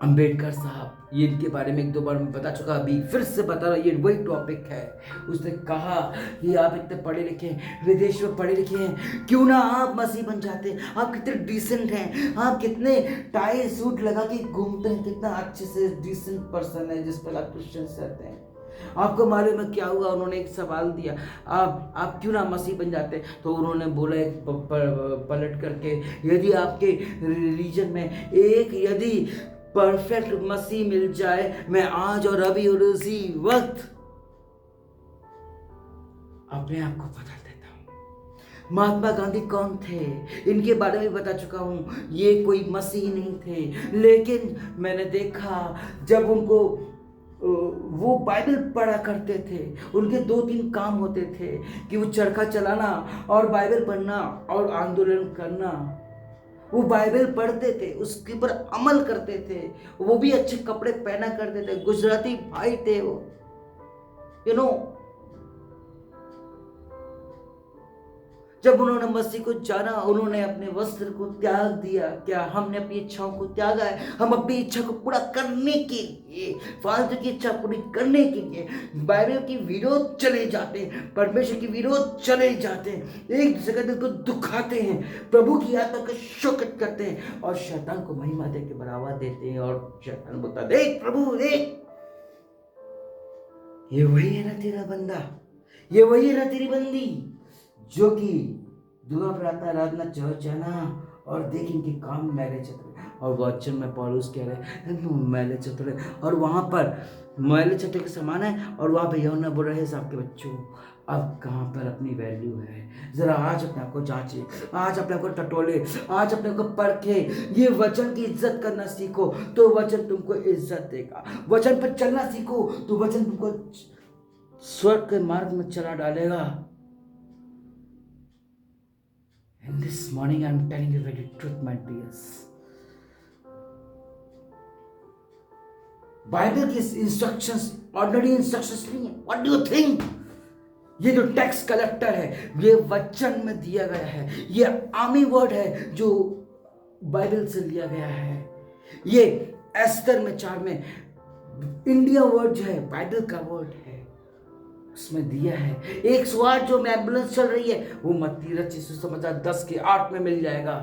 [SPEAKER 1] अंबेडकर साहब, ये इनके बारे में एक दो बार मैं बता चुका, अभी फिर से बता रहा, ये वही टॉपिक है। उसने कहा कि आप इतने पढ़े लिखे हैं, विदेश में पढ़े लिखे हैं, क्यों ना आप मसीह बन जाते, आप कितने डिसेंट हैं, आप कितने टाई सूट लगा के घूमते हैं, कितना अच्छे से डिसेंट पर्सन है जिस पर आप क्रिश्चियन रहते हैं। आपको मालूम है क्या हुआ? उन्होंने एक सवाल दिया, आप क्यों ना मसीह बन जाते? तो उन्होंने बोला एक पलट करके, यदि आपके रिलीजन में एक यदि परफेक्ट मसीह मिल जाए, मैं आज और अभी और उसी वक्त अपने आप को बदल देता हूं। महात्मा गांधी कौन थे? इनके बारे में बता चुका हूं, ये कोई मसीह नहीं थे, लेकिन मैंने देखा जब उनको वो बाइबल पढ़ा करते थे, उनके 2-3 काम होते थे कि वो चरखा चलाना और बाइबल पढ़ना और आंदोलन करना। वो बाइबल पढ़ते थे, उसके ऊपर अमल करते थे, वो भी अच्छे कपड़े पहना करते थे, गुजराती भाई थे वो, यू नो। जब उन्होंने मसीह को जाना, उन्होंने अपने वस्त्र को त्याग दिया। क्या हमने अपनी इच्छाओं को त्यागा है? हम अपनी इच्छा को पूरा करने के लिए, फालतू की इच्छा पूरी करने के लिए बाइबल के विरोध चले जाते हैं, परमेश्वर के विरोध चले जाते हैं, एक दूसरे का दिल को दुखाते हैं, प्रभु की आत्मा का शोकत करते हैं और शैतान को महिमा दे के बढ़ावा देते हैं। और शैतान बोलता, देख प्रभु देख, ये वही है ना तेरा बंदा, ये वही है ना तेरी बंदी, जो कि दुआ प्रार्थना आराधना चर्च जाना और देख इनके काम मैले चतुरे। और वचन में पौलुस कह रहे हैं मैले चतुरे, और वहां पर मैले चतुरे के समान है, और वहां पे यूहन्ना बोल रहे हैं साहब के बच्चों, अब कहां पर अपनी वैल्यू है? जरा आज अपने आप को जांचे, आज अपने आप को टटोले, आज अपने को परखे, ये वचन की इज्जत करना सीखो तो वचन तुमको इज्जत देगा। वचन पर चलना सीखो तो वचन तुमको स्वर्ग के मार्ग में चला डालेगा। And this morning I'm telling you very truth, my dears. Bible की इंस्ट्रक्शंस ऑर्डिनरी इंस्ट्रक्शंस नहीं है। What do you think? ये जो टैक्स कलेक्टर है, ये वचन में दिया गया है, ये आर्मी वर्ड है जो बाइबल से लिया गया है। ये एस्तर में 4 में इंडिया वर्ड जो है बाइबल का वर्ड है, उसमें दिया है। 108 जो एम्बुलेंस चल रही है वो मत्ती रचित सुसमाचार 10:8 में मिल जाएगा।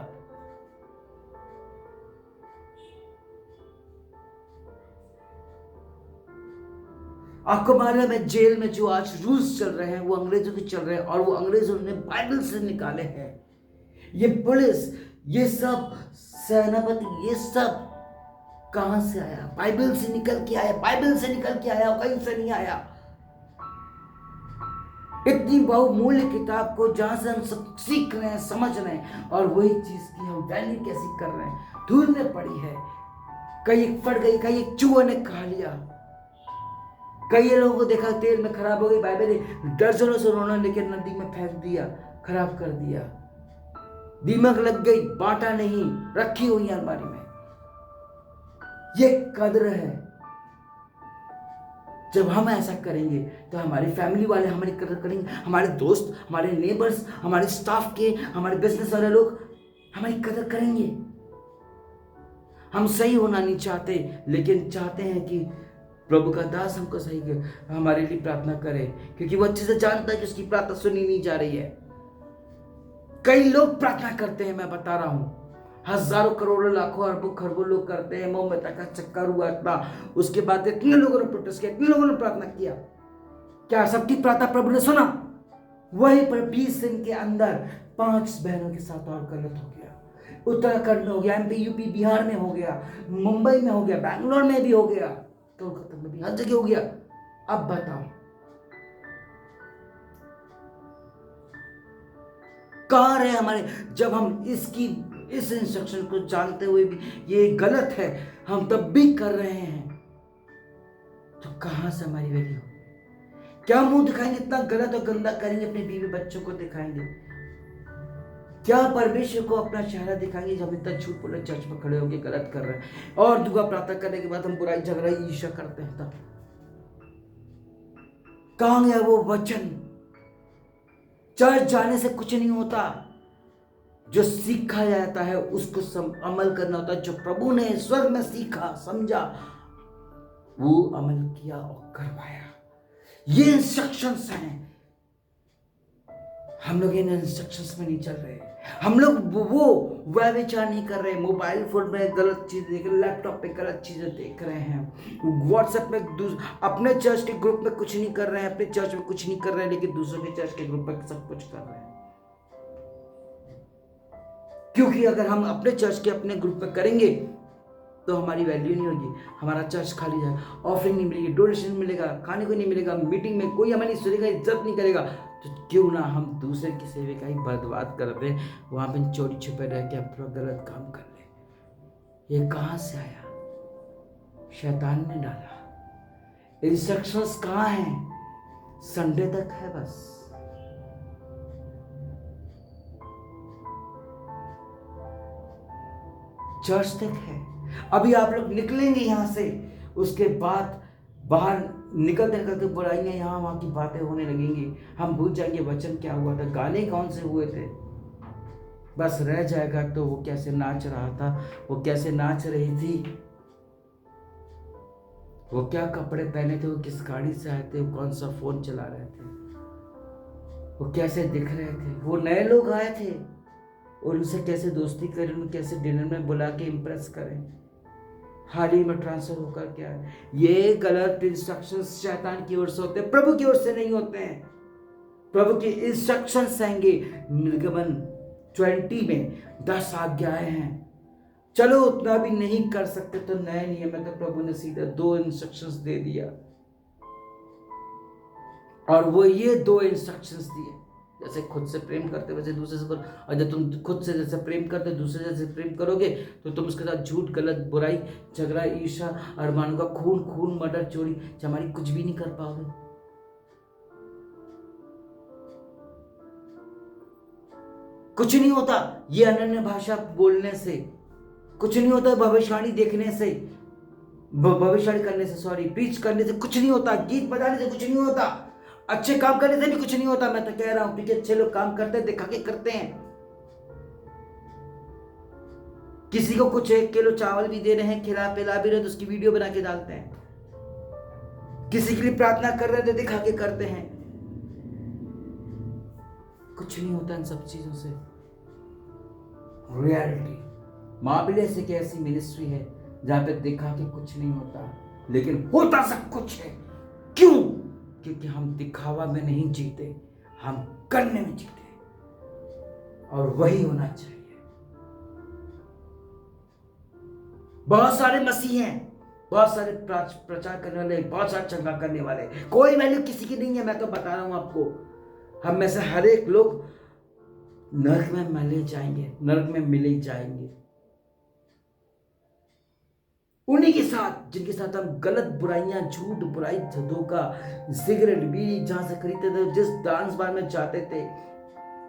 [SPEAKER 1] आपको मालूम है जेल में जो आज रूल्स चल रहे हैं वो अंग्रेजों के चल रहे हैं, और वो अंग्रेजों ने बाइबल से निकाले हैं। ये पुलिस, ये सब सेनापति, ये सब कहां से आया? बाइबल से निकल के आया, बाइबल से निकल के आया, कहीं से नहीं आया। इतनी बहुमूल्य किताब को जहां से हम सब सीख रहे हैं, समझ रहे हैं, और वही चीज की हम वैल्यू कैसी कर रहे हैं, धूल में पड़ी है। कहीं एक फट गई, कहीं एक चूहे ने खा लिया, कई लोगों को देखा तेल में खराब हो गई, बाइबल दर्जनों से उन्होंने लेकर नदी में फेंक दिया, खराब कर दिया। दीमक लग गई, बांटा नहीं, रखी हुई अलमारी में। ये कद्र है। जब हम ऐसा करेंगे तो हमारी फैमिली वाले हमारी कदर करेंगे, हमारे दोस्त, हमारे नेबर्स, हमारे स्टाफ के, हमारे बिजनेस वाले लोग हमारी कदर करेंगे। हम सही होना नहीं चाहते, लेकिन चाहते हैं कि प्रभु का दास हमको सही हमारे लिए प्रार्थना करे, क्योंकि वो अच्छे से जानता है कि उसकी प्रार्थना सुनी नहीं जा रही है। कई लोग प्रार्थना करते हैं, मैं बता रहा हूं, हजारों करोड़ों लाखों अरबों खरबों लोग करते हैं। मोहम्मद का चक्कर हुआ इतना, उसके बाद इतने लोगों ने प्रोटेस्ट किया, इतने लोगों ने प्रार्थना किया, क्या सबकी प्रार्थना प्रभु ने सुना? वहीं पर 20 दिन के अंदर 5 बहनों के साथ और गलत हो गया। उत्तराखंड में हो गया, MP UP बिहार में हो गया, मुंबई में हो गया, बैंगलोर में भी हो गया, कोलकाता में भी, हर जगह हो गया। अब बताओ कहां रहे हमारे? जब हम इस इंस्ट्रक्शन को जानते हुए भी ये गलत है, हम तब भी कर रहे हैं, तो कहां से हमारी वैल्यू? क्या मुंह दिखाएंगे? इतना गलत और गंदा करेंगे, अपने बीवी बच्चों को दिखाएंगे? क्या परमेश्वर को अपना चेहरा दिखाएंगे जब इतना झूठ बोले चर्च में खड़े होकर गलत कर रहे हैं, और दुआ प्रार्थना करने के बाद हम बुराई झगड़ा ईर्ष्या करते हैं? तब कहां गया वो वचन? चर्च जाने से कुछ नहीं होता, जो सीखा जाता है उसको अमल करना होता है। जो प्रभु ने स्वर्ग में सीखा, समझा, वो अमल किया और करवाया। ये इंस्ट्रक्शंस हैं। हम लोग इन इंस्ट्रक्शंस में नहीं चल रहे। हम लोग वो व्यभिचार नहीं कर रहे, मोबाइल फोन में गलत चीज देख रहे, लैपटॉप पे गलत चीजें देख रहे हैं, व्हाट्सएप में अपने चर्च के ग्रुप में कुछ नहीं कर रहे हैं, अपने चर्च में कुछ नहीं कर रहे हैं, लेकिन दूसरों के चर्च के ग्रुप में सब कुछ कर रहे हैं। क्योंकि अगर हम अपने चर्च के अपने ग्रुप में करेंगे तो हमारी वैल्यू नहीं होगी, हमारा चर्च खाली जाएगा, ऑफरिंग नहीं मिलेगी, डोनेशन मिलेगा, खाने को नहीं मिलेगा, मीटिंग में कोई हमें नहीं सुनेगा, इज्जत नहीं करेगा। तो क्यों ना हम दूसरे की सेवे का ही बर्बाद कर दे, वहां पे चोरी छुपे रह के अपना गलत काम कर ले। ये कहां से आया? शैतान ने डाला। इंस्ट्रक्शंस कहां हैं? संडे तक है बस। चर्च तक है। अभी आप लोग निकलेंगे यहां से, उसके बाद बाहर निकलते निकलते बुराइयां यहाँ वहां की बातें होने लगेंगी। हम भूल जाएंगे वचन क्या हुआ था, गाने कौन से हुए थे। बस रह जाएगा तो वो कैसे नाच रहा था, वो कैसे नाच रही थी, वो क्या कपड़े पहने थे, वो किस गाड़ी से आए थे, वो कौन सा फोन चला रहे थे, वो कैसे दिख रहे थे, वो नए लोग आए थे और उनसे कैसे दोस्ती करें, उन्हें कैसे डिनर में बुला के इम्प्रेस करें, हाल ही में ट्रांसफर होकर क्या है। ये गलत इंस्ट्रक्शंस शैतान की ओर से होते हैं, प्रभु की ओर से नहीं होते हैं। प्रभु की इंस्ट्रक्शंस आएंगे। निर्गमन 20 में 10 आज्ञाएं हैं। चलो उतना भी नहीं कर सकते तो नए नियम में तो प्रभु ने सीधा 2 इंस्ट्रक्शंस दे दिया, और वो ये 2 इंस्ट्रक्शंस दिए, जैसे खुद से प्रेम करते वैसे दूसरे से करो। और जब तुम खुद से जैसे प्रेम करते दूसरे जैसे प्रेम करोगे तो तुम उसके साथ झूठ, गलत, बुराई, झगड़ा, ईर्ष्या, अरमानों का खून, मर्डर, चोरी, चमारी कुछ भी नहीं कर पाओगे। कुछ नहीं होता ये अनन्य भाषा बोलने से, कुछ नहीं होता भविष्यवाणी देखने से, भविष्यवाणी करने से, प्रीच करने से कुछ नहीं होता, गीत बजाने से कुछ नहीं होता, अच्छे काम करने से भी कुछ नहीं होता। मैं तो कह रहा हूं कि अच्छे लोग काम करते हैं, दिखा के करते हैं। किसी को कुछ 1 किलो चावल भी दे रहे हैं, खिला पिला भी रहे तो उसकी वीडियो बना के डालते हैं। किसी के लिए प्रार्थना कर रहे थे, दिखा के करते हैं। कुछ नहीं होता इन सब चीजों से। रियलिटी माबिलियस एक ऐसी मिनिस्ट्री है जहां पे दिखा के कुछ नहीं होता, लेकिन होता सब कुछ है। क्यों? क्योंकि हम दिखावा में नहीं जीते, हम करने में जीते, और वही होना चाहिए। बहुत सारे मसीह हैं, बहुत सारे प्रचार करने वाले, बहुत सारे चंगा करने वाले, कोई वैल्यू किसी की नहीं है। मैं तो बता रहा हूं आपको, हम में से हर एक लोग नरक में मिले जाएंगे, नरक में मिले जाएंगे उन्हीं के साथ जिनके साथ हम गलत, बुराइयां, झूठ, बुराई, धोखा, सिगरेट, बीड़ी जहां से खरीदते थे, जिस डांस बार में जाते थे,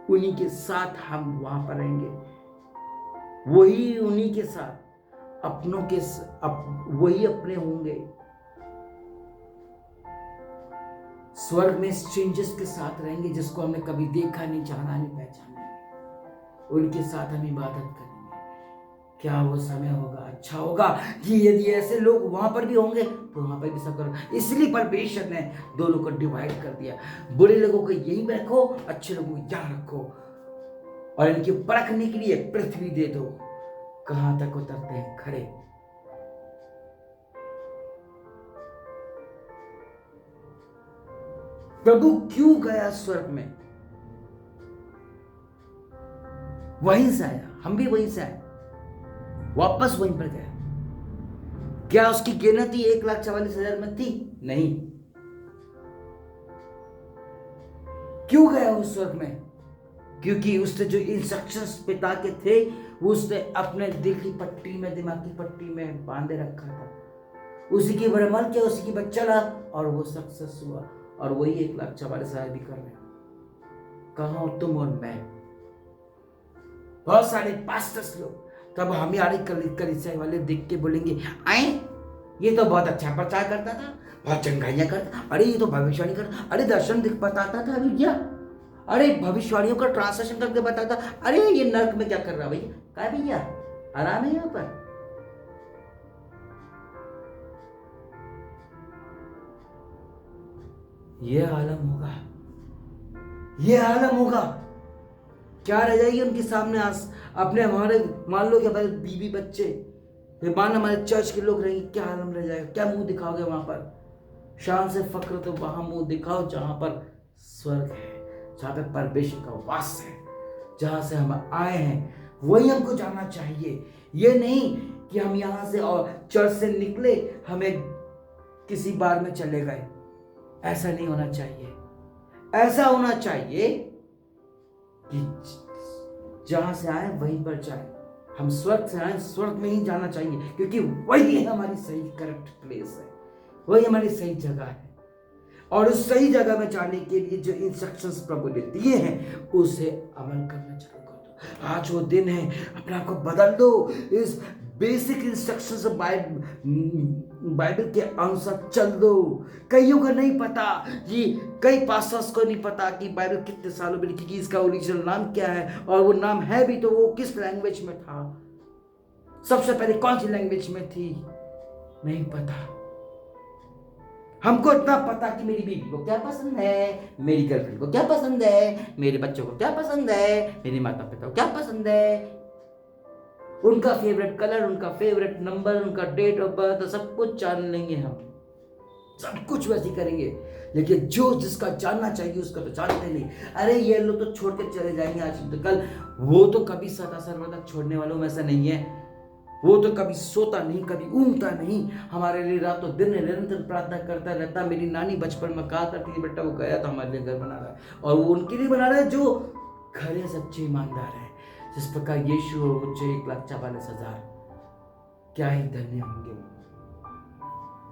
[SPEAKER 1] उन्हीं के साथ हम वहां पर रहेंगे। वही उन्हीं के साथ अपनों के वही अपने होंगे। स्वर्ग में स्ट्रेंजर्स के साथ रहेंगे, जिसको हमने कभी देखा नहीं, जाना नहीं, पहचाना नहीं, उनके साथ हम इबादत करेंगे। क्या वो समय होगा, अच्छा होगा कि यदि ऐसे लोग वहां पर भी होंगे तो वहां पर भी सब करो। इसलिए परमेश्वर ने दोनों को डिवाइड कर दिया। बुरे लोगों को यहीं रखो, अच्छे लोगों को यहां रखो, और इनकी परखने के लिए पृथ्वी दे दो, कहां तक उतरते हैं खड़े। प्रभु क्यों गया स्वर्ग में? वहीं से आया, हम भी वहीं से आए, वापस वहीं पर गया। क्या उसकी गिनती 1,44,000 में थी? नहीं। क्यों गया उस स्वर्ग में? क्योंकि उसने जो इंस्ट्रक्शंस पिता के थे वो उसने अपने दिल की पट्टी में, दिमाग की पट्टी में बांधे रखा था। उसी की अमल किया, उसी की बात चला, और वो सक्सेस हुआ। और वही 1,44,000 भी कर रहे हैं। कहाँ हो तुम और मैं? बहुत सारे पास्टर्स लोग तब हमारे कलीसिया वाले देख के बोलेंगे, आए ये तो बहुत अच्छा प्रचार करता था, बहुत चंगाइयां करता, अरे ये तो भविष्यवाणी करता, अरे दर्शन दिख बताता था, अभी क्या, अरे भविष्यवाणियों का ट्रांसलेशन करके बताता, अरे ये नर्क में क्या कर रहा भैया, क्या भैया आराम है यहाँ पर। ये आलम होगा, ये आलम होगा। क्या रह जाएगी उनके सामने अपने हमारे, मान लो कि हमारे बीवी बच्चे, फिर मान हमारे चर्च के लोग रहेंगे, क्या आलम रह जाएगा, क्या मुंह दिखाओगे वहां पर। शान से फक्र तो वहां मुंह दिखाओ जहां पर स्वर्ग है, जहां पर परमेश्वर का वास है, जहां से हम आए हैं वही हमको जाना चाहिए। ये नहीं कि हम यहां से और चर्च से निकले हमें किसी बार में चले गए, ऐसा नहीं होना चाहिए। ऐसा होना चाहिए कि जहां से आए वहीं पर जाए, हम स्वर्ग से आए स्वर्ग में ही जाना चाहिए, क्योंकि वही हमारी सही करेक्ट प्लेस है, वही हमारी सही जगह है। और उस सही जगह में जाने के लिए जो इंस्ट्रक्शंस प्रभु ने दिए हैं उसे अमल करना चालू कर दो। आज वो दिन है, अपने आप को बदल दो, इस बेसिक इंस्ट्रक्शंस बाइबल के अनुसार चल दो। कईयों को नहीं पता, ये कई पास्टर्स को नहीं पता कि बाइबल कितने सालों में लिखी, कि इसका ओरिजिनल नाम क्या है, और वो नाम है भी तो वो किस लैंग्वेज में था, सबसे पहले कौन सी लैंग्वेज में थी, नहीं पता। हमको इतना पता कि मेरी बीवी को क्या पसंद है, मेरी गर्लफ्रेंड को क्या पसंद है, मेरे बच्चों को क्या पसंद है, मेरे माता पिता को क्या पसंद है, उनका फेवरेट कलर, उनका फेवरेट नंबर, उनका डेट ऑफ बर्थ, सब कुछ जान लेंगे हम, सब कुछ वैसे करेंगे। लेकिन जो जिसका जानना चाहिए उसका तो जानते नहीं। अरे ये लोग तो छोड़ के चले जाएंगे आज तो कल, वो तो कभी सदा सर्वदा छोड़ने वालों में से नहीं है। वो तो कभी सोता नहीं, कभी ऊँगता नहीं, हमारे लिए रातों दिन निरंतर प्रार्थना करता रहता। मेरी नानी बचपन में कहा करती थी, बेटा वो गया था हमारे लिए घर बना रहा है, और वो उनके लिए बना रहा है जो खरे सच्चे ईमानदार है। जिस प्रकार यीशु और वो 1,44,000 क्या ही धन्य होंगे।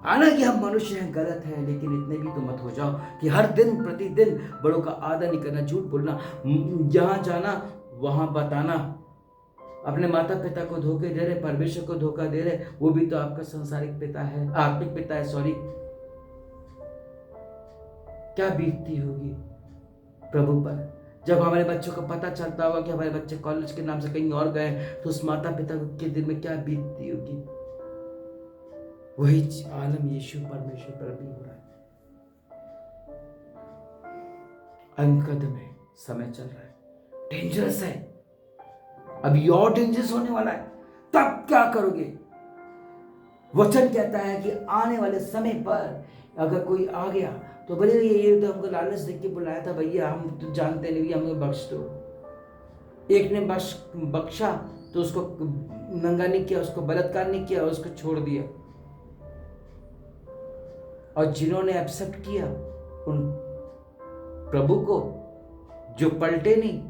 [SPEAKER 1] हालांकि हम मनुष्य हैं, गलत है, लेकिन इतने भी तो मत हो जाओ कि हर दिन प्रतिदिन बड़ों का आदर नहीं करना, झूठ बोलना, जहां जाना वहां बताना, अपने माता पिता को धोखे दे रहे, परमेश्वर को धोखा दे रहे, वो भी तो आपका संसारिक पिता है, आत्मिक पिता है, सॉरी। क्या बीतती होगी प्रभु पर जब हमारे बच्चों को पता चलता होगा कि हमारे बच्चे कॉलेज के नाम से कहीं और गए, तो उस माता पिता के दिल में क्या बीतती होगी। वही आलम यीशु परमेश्वर पर भी हो रहा है। अंत कदम है, समय चल रहा है, डेंजरस है, अभी और डेंजरस होने वाला है। तब क्या करोगे? वचन कहता है कि आने वाले समय पर अगर कोई आ गया तो बोले ये तो हमको लालच देख के बुलाया था भैया, हम तो जानते नहीं, हमें बख्श दो। एक ने बख्शा तो उसको नंगा नहीं किया, उसको बलात्कार नहीं किया, उसको छोड़ दिया। और जिन्होंने एक्सेप्ट किया उन प्रभु को, जो पलटे नहीं,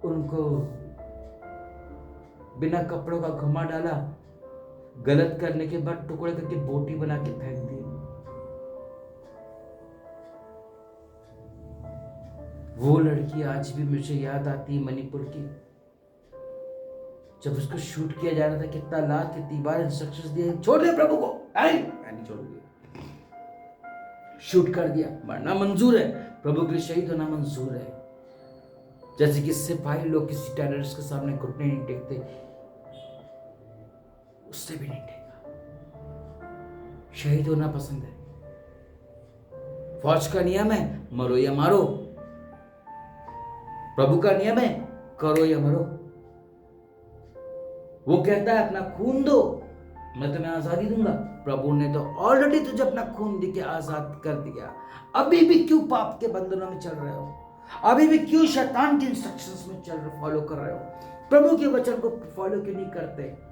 [SPEAKER 1] उनको बिना कपड़ों का घुमा डाला, गलत करने के बाद टुकड़े करके बोटी बना के फेंक दी। वो लड़की आज भी मुझे याद आती है, मणिपुर की, जब उसको शूट किया जा रहा था, कितना लाख कितनी बार इंस्ट्रक्शंस दिए, छोड़ दे प्रभु को, नहीं छोड़ूंगी, शूट कर दिया। मरना मंजूर है, प्रभु के लिए शहीद होना मंजूर है। जैसे कि सिपाही लोग किसी टेररिस्ट के सामने घुटने नहीं टेकते, उससे भी नहीं टेका। शहीद होना पसंद है। फौज का नियम है, मरो या मारो। प्रभु का नियम है, करो या मरो। वो कहता है अपना खून दो, मैं तुम्हें आजादी दूंगा। प्रभु ने तो ऑलरेडी तुझे अपना खून दे के आजाद कर दिया। अभी भी क्यों पाप के बंधनों में चल रहे हो? अभी भी क्यों शैतान के इंस्ट्रक्शंस में चल रहे, फॉलो कर रहे हो? प्रभु के वचन को फॉलो क्यों नहीं करते?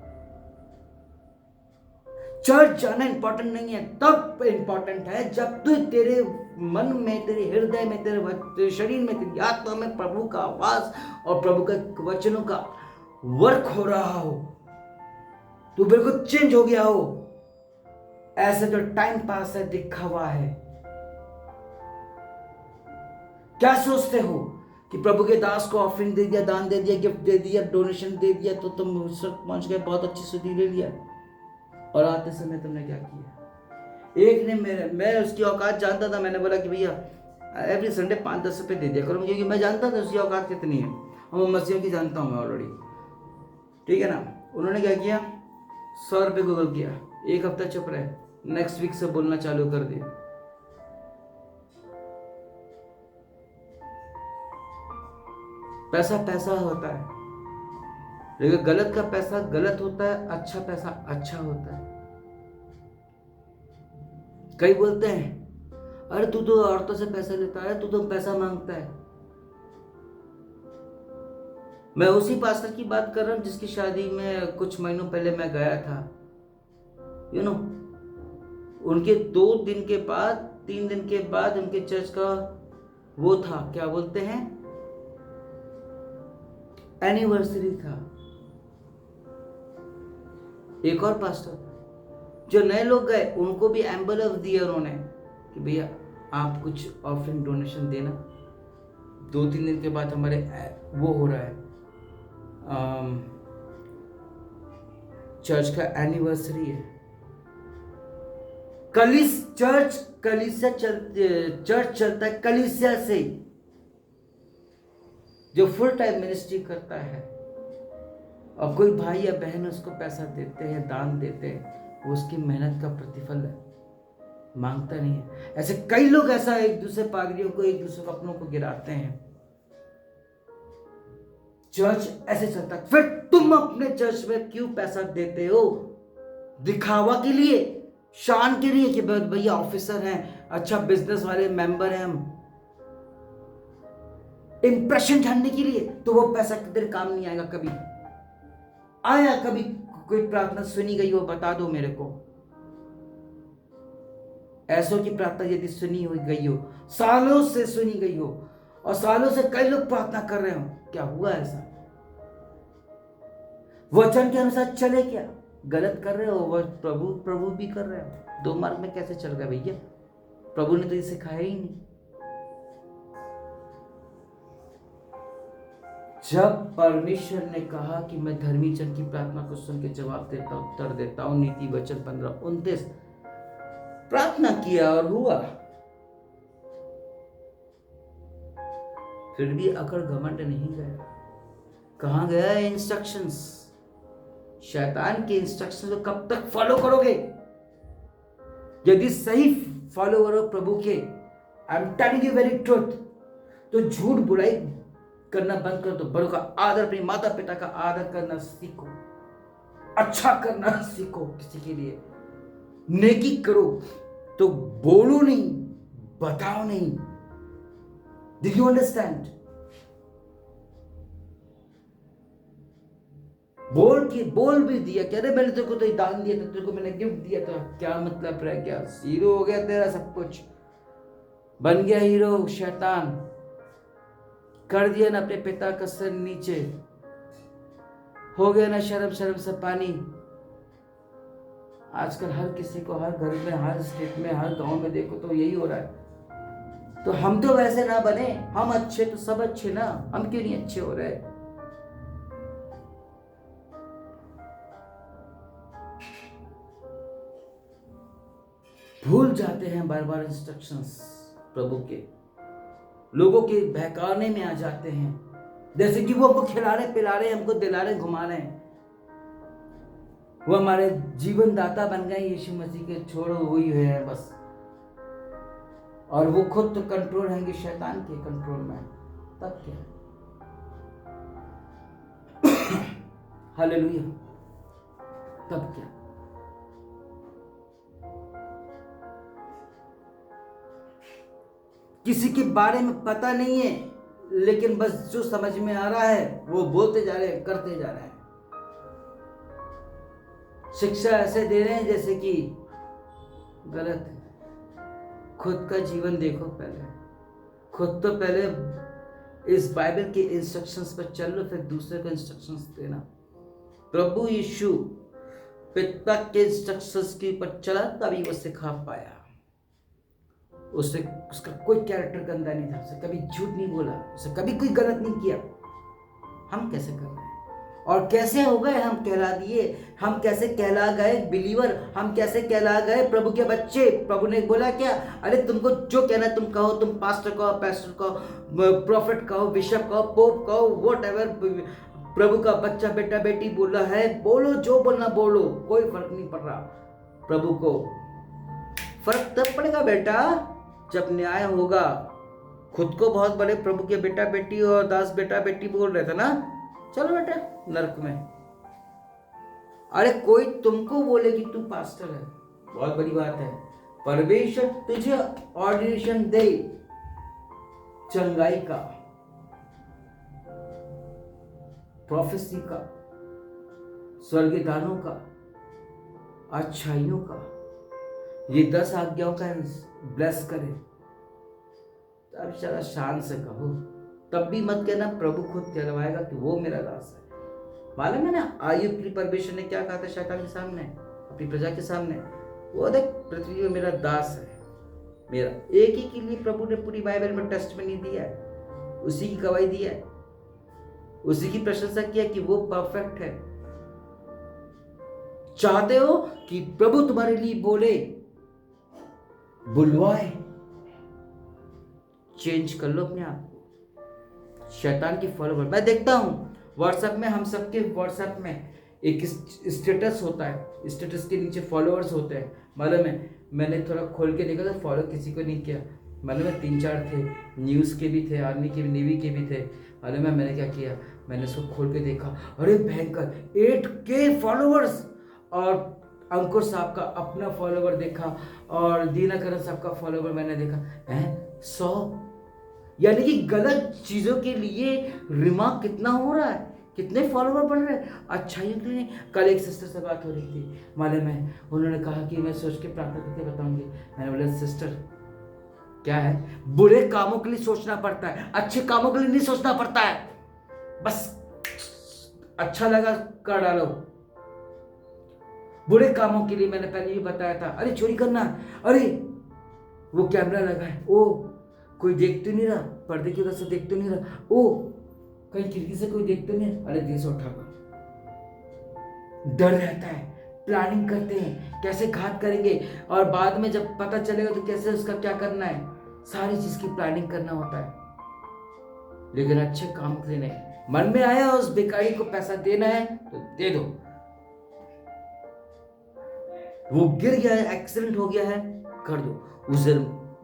[SPEAKER 1] चर्च जाना इंपॉर्टेंट नहीं है, तब इंपॉर्टेंट है जब तू तेरे मन में, तेरे हृदय में, तेरे शरीर में, तेरी आत्मा में प्रभु का आवाज और प्रभु के वचनों का वर्क हो रहा हो, तू बिल्कुल चेंज हो गया हो। ऐसे तो टाइम पास है, दिखावा है। क्या सोचते हो कि प्रभु के दास को ऑफरिंग दे दिया, दान दे दिया, गिफ्ट दे दिया, डोनेशन दे दिया तो तुम उस वक्त पहुंच गए, बहुत अच्छी सुधी ले लिया, और आते समय तुमने क्या किया? एक ने मैं उसकी औकात जानता था, मैंने बोला कि भैया एवरी संडे 5-10 रुपये दे दिया करो, क्योंकि मैं जानता था उसकी औकात कितनी है, और मसीहों की जानता हूँ मैं ऑलरेडी, ठीक है ना। उन्होंने क्या किया, 100 रुपये गूगल किया, 1 हफ्ता चुप रहे, नेक्स्ट वीक से बोलना चालू कर दिया। पैसा पैसा होता है, लेकिन गलत का पैसा गलत होता है, अच्छा पैसा अच्छा होता है। कई बोलते हैं अरे तू तो औरतों से पैसा लेता है, तू तो पैसा मांगता है। मैं उसी पास्टर की बात कर रहा हूं जिसकी शादी में कुछ महीनों पहले मैं गया था। यू नो, उनके 2 दिन के बाद 3 दिन के बाद उनके चर्च का वो था, क्या बोलते हैं, एनिवर्सरी था। एक और पास्टर, जो नए लोग गए उनको भी एम्बलव दिया उन्होंने कि भैया आप कुछ ऑफरिंग डोनेशन देना। 2-3 दिन के बाद हमारे वो हो रहा है, चर्च का एनिवर्सरी है। चर्च चलता है कलीसिया से, जो फुल टाइम मिनिस्ट्री करता है, और कोई भाई या बहन उसको पैसा देते हैं, दान देते हैं, वो उसकी मेहनत का प्रतिफल मांगता नहीं है। ऐसे कई लोग ऐसा एक दूसरे पादरियों को, एक दूसरे को, अपनों को गिराते हैं। चर्च ऐसे चलता है। फिर तुम अपने चर्च में क्यों पैसा देते हो? दिखावा के लिए, शान के लिए कि भैया ऑफिसर हैं, अच्छा बिजनेस वाले मेंबर हैं हम, इंप्रेशन जानने के लिए। तो वो पैसा तेरे काम नहीं आएगा। कभी आया, कभी कोई प्रार्थना सुनी गई हो, बता दो मेरे को। ऐसों की प्रार्थना यदि सुनी हुई गई हो, सालों से सुनी गई हो, और सालों से कई लोग प्रार्थना कर रहे हो, क्या हुआ ऐसा? वचन के अनुसार चले क्या? गलत कर रहे हो, वह प्रभु भी कर रहे हो। 2 मार्ग में कैसे चल रहा है भैया? प्रभु ने तो ये सिखाया ही नहीं। जब परमेश्वर ने कहा कि मैं धर्मी जन की प्रार्थना को सुन के जवाब देता हूं, उत्तर देता हूं, नीति वचन 15:29, प्रार्थना किया और हुआ। फिर भी अकड़ घमंड नहीं गया। कहां गया इंस्ट्रक्शंस? शैतान के इंस्ट्रक्शन को कब तक फॉलो करोगे? यदि सही फॉलोवर हो प्रभु के, I am telling you very truth, तो झूठ बुराई करना बंद कर दो। बड़ों का आदर, अपने माता पिता का आदर करना सीखो, अच्छा करना सीखो, किसी के लिए नेकी करो। तो बोलो नहीं, बताओ नहीं। Do you understand? बोल भी दिया, कह रहे मैंने तेरे को तो दान दिया था, तेरे को मैंने गिफ्ट दिया था, क्या मतलब रह गया? हीरो हो गया तेरा, सब कुछ बन गया हीरो। शैतान कर दिया ना अपने पिता का सिर नीचे, हो गया ना शर्म से पानी। आजकल हर किसी को, हर घर में, हर स्टेट में, हर गांव में देखो तो यही हो रहा है। तो हम तो वैसे ना बने, हम अच्छे तो सब अच्छे ना, हम क्यों नहीं अच्छे हो रहे? भूल जाते हैं बार बार इंस्ट्रक्शंस प्रभु के, लोगों के बहकाने में आ जाते हैं। जैसे कि वो हमको खिला रहे, पिला रहे, हमको दिला रहे, घुमा रहे हैं, वो हमारे जीवन दाता बन गए यीशु मसीह के। छोड़ो, वही है बस। और वो खुद तो कंट्रोल रहेंगे शैतान के कंट्रोल में, तब क्या? हालेलुया, तब क्या? किसी के बारे में पता नहीं है, लेकिन बस जो समझ में आ रहा है वो बोलते जा रहे हैं, करते जा रहे हैं। शिक्षा ऐसे दे रहे हैं जैसे कि गलत है। खुद का जीवन देखो पहले, खुद तो पहले इस बाइबल के इंस्ट्रक्शंस पर चल लो, फिर दूसरे को इंस्ट्रक्शंस देना। प्रभु यीशु पिता के इंस्ट्रक्शंस के ऊपर चला, तभी वो सिखा पाया। उससे उसका कोई कैरेक्टर गंदा नहीं था, उससे कभी झूठ नहीं बोला, उससे कभी कोई गलत नहीं किया। हम कैसे कर रहे हैं? और कैसे हो गए हम कहला दिए, हम कैसे कहला गए बिलीवर, हम कैसे कहला गए प्रभु के बच्चे। प्रभु ने बोला क्या, अरे तुमको जो कहना है तुम कहो, तुम पास्टर कहो, पैस्टर कहो, प्रॉफिट कहो, बिशप कहो, पोप कहो, वॉट एवर, प्रभु का बच्चा बेटा बेटी बोला है, बोलो जो बोलना बोलो, कोई फर्क नहीं पड़ रहा। प्रभु को फर्क तब पड़ेगा बेटा जब न्याय होगा। खुद को बहुत बड़े प्रभु के बेटा बेटी और दास बेटा बेटी बोल रहे थे ना, चलो बेटा नरक में। अरे कोई तुमको बोले कि तू पास्टर है, बहुत बड़ी बात है। परमेश्वर तुझे ऑर्डिनेशन दे चंगाई का, प्रोफेसी का, स्वर्गीय दानों का, अच्छाइयों का, ये 10 आज्ञाओं का ब्लेस करे, तब जरा शान से कहो। तब भी मत कहना, प्रभु खुद कहलवाएगा कि वो मेरा दास है। मालूम है ना आयुब की परमेश्वर ने क्या कहा था शैतान के सामने, अपनी प्रजा के सामने, वो देख पृथ्वी में मेरा दास है, मेरा एक ही के लिए प्रभु ने पूरी बाइबल में टेस्टमनी दिया है, उसी की गवाही दी है, उसी की प्रशंसा किया कि वो परफेक्ट है। चाहते हो कि प्रभु तुम्हारे लिए बोले, बुलवाए, चेंज कर लो अपने आप को। शैतान की फॉलोवर मैं देखता हूं व्हाट्सएप में, हम सबके व्हाट्सएप में एक स्टेटस होता है, स्टेटस के नीचे फॉलोअर्स होते हैं। मालूम है मैंने थोड़ा खोल के देखा तो फॉलो किसी को नहीं किया। मालूम है 3-4 थे, न्यूज़ के भी थे, आर्मी के भी, नेवी के भी थे। मालूम है मैंने क्या किया, मैंने उसको खोल के देखा, अरे भयंकर 8K फॉलोअर्स। और अंकुर साहब का अपना फॉलोवर देखा और दीनाकरण साहब का फॉलोवर मैंने देखा है 100। यानी कि गलत चीजों के लिए रिमार्क कितना हो रहा है, कितने फॉलोवर बढ़ रहे हैं, अच्छाइयों के लिए। कल एक सिस्टर से बात हो रही थी, मालूम है उन्होंने कहा कि मैं सोच के प्रार्थना करके बताऊंगी। मैंने बोला सिस्टर क्या है, बुरे कामों के लिए सोचना पड़ता है, अच्छे कामों के लिए नहीं सोचना पड़ता है। बस अच्छा लगा कर डालो। बुरे कामों के लिए मैंने पहले ही बताया था, अरे चोरी करना, अरे वो कैमरा लगा है, ओ कोई देख तो नहीं रहा, पर्दे की वजह से देख तो नहीं रहा, ओ कहीं खिड़की से कोई देख तो नहीं, अरे देश उठा। डर रहता है, प्लानिंग करते हैं कैसे घात करेंगे, और बाद में जब पता चलेगा तो कैसे उसका क्या करना है, सारी चीज की प्लानिंग करना होता है। लेकिन अच्छे काम के लिए नहीं। मन में आया उस भिखारी को पैसा देना है तो दे दो, वो गिर गया है, एक्सीडेंट हो गया है, कर दो। उस दिन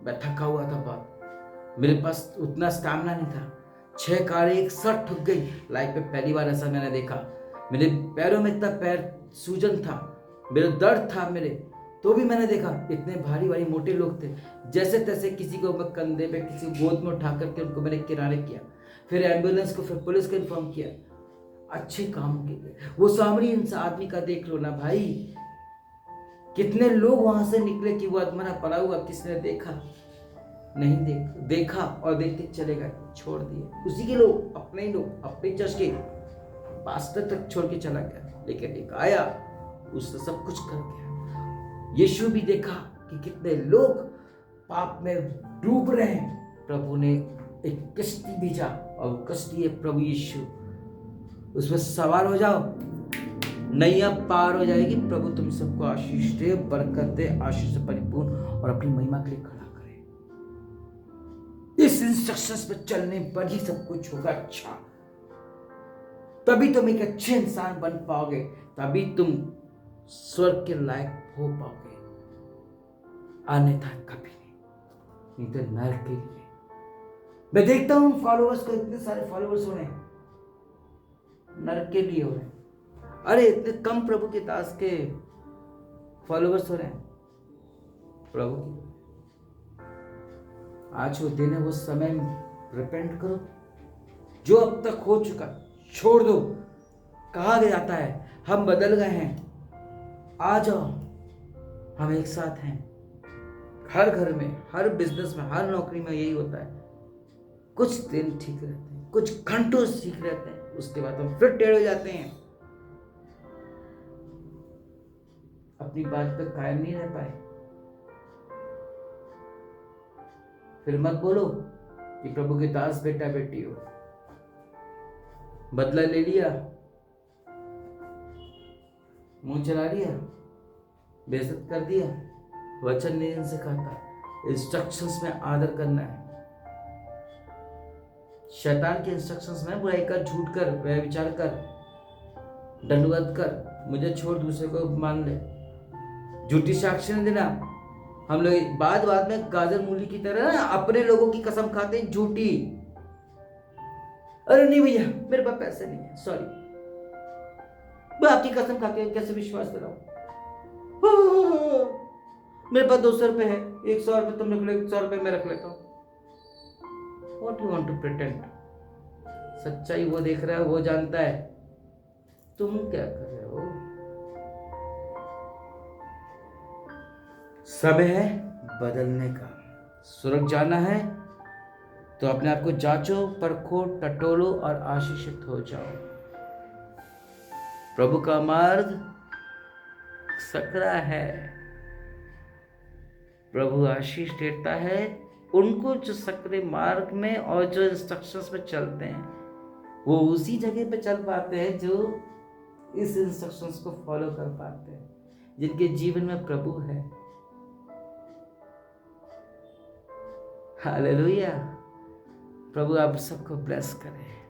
[SPEAKER 1] मैं थका हुआ था बहुत, मेरे पास उतना स्टैमिना नहीं था, 6 कारें एक साथ ठुक गई। लाइफ में पहली बार ऐसा मैंने देखा। मेरे पैरों में इतना पैर सूजन था, मेरा दर्द था मेरे, तो भी मैंने देखा इतने भारी भारी मोटे लोग थे। जैसे तैसे किसी को मैं कंधे पे, किसी को गोद में उठा करके उनको मैंने किनारे किया, फिर एम्बुलेंस को, फिर पुलिस को इन्फॉर्म किया। अच्छे काम के लिए वो सामरी इंसान आदमी का देख लो ना भाई, कितने लोग वहां से निकले कि वो आदमी पड़ा हुआ, किसने देखा नहीं, देखा और देखते चले गए, छोड़ दिए। उसी के लोग, अपने ही लोग, अपने चर्च के पास्टर तक छोड़ के चला गया। लेकिन एक आया, उसने सब कुछ कर गया। यीशु भी देखा कि कितने लोग पाप में डूब रहे हैं, प्रभु ने एक कश्ती भेजा, और वो कश्ती है प्रभु यीशु। उसमें सवार हो जाओ, नैया पार हो जाएगी। प्रभु तुम सबको आशीष दे, बरकत दे, आशीष से परिपूर्ण और अपनी महिमा के लिए खड़ा करे। इस इंस्ट्रक्शंस पे चलने पर ही सब कुछ होगा अच्छा, तभी तुम एक अच्छे इंसान बन पाओगे, तभी तुम स्वर्ग के लायक हो पाओगे, अन्यथा कभी नहीं तो नरक के लिए। मैं देखता हूं फॉलोअर्स को, इतने सारे फॉलोअर्स हो रहे हैं, नरक के लिए हो रहे हैं। अरे इतने कम प्रभु के दास के फॉलोअर्स हो रहे हैं प्रभु की। आज वो दिन है, वो समय, रिपेंट करो, जो अब तक हो चुका छोड़ दो। कहा जाता है हम बदल गए हैं, आ जाओ, हम एक साथ हैं। हर घर में, हर बिजनेस में, हर नौकरी में यही होता है, कुछ दिन ठीक रहते हैं, कुछ घंटों ठीक रहते हैं, उसके बाद हम फिर टेढ़े हो जाते हैं, अपनी बात पे कायम नहीं रह पाए। फिर मत बोलो कि प्रभु के दास बेटा बेटी हो, बदला ले लिया, मुंह चला दिया, बेइज्जत कर दिया, वचन नहीं सिखाता, इंस्ट्रक्शंस में आदर करना है। शैतान के इंस्ट्रक्शंस में बुराई कर, झूठ कर, व्यभिचार कर, दंडवत कर, मुझे छोड़ दूसरे को मान ले, झूठी साक्ष्य नहीं देना। हम लोग बाद में गाजर मूली की तरह अपने लोगों की कसम खाते हैं झूठी। अरे नहीं भैया मेरे पास पैसे नहीं है, सॉरी, मैं आपकी कसम खाते हैं कैसे विश्वास दिलाऊं? मेरे पास 200 रुपए है, 100 रुपए तुम रख लो, 100 रुपए मैं रख लेता हूं। What you want to pretend? सच्चाई वो देख रहा है, वो जानता है, तुम क्या कर रहे हो? समय है बदलने का। सुरग जाना है तो अपने आप को जांचो, परखो, टटोलो और आशीषित हो जाओ। प्रभु का मार्ग सकरा है, प्रभु आशीष देता है उनको जो सकरे मार्ग में और जो इंस्ट्रक्शंस में चलते हैं। वो उसी जगह पे चल पाते हैं जो इस इंस्ट्रक्शंस को फॉलो कर पाते हैं, जिनके जीवन में प्रभु है। हालेलुया। प्रभु आप सबको ब्लेस करे।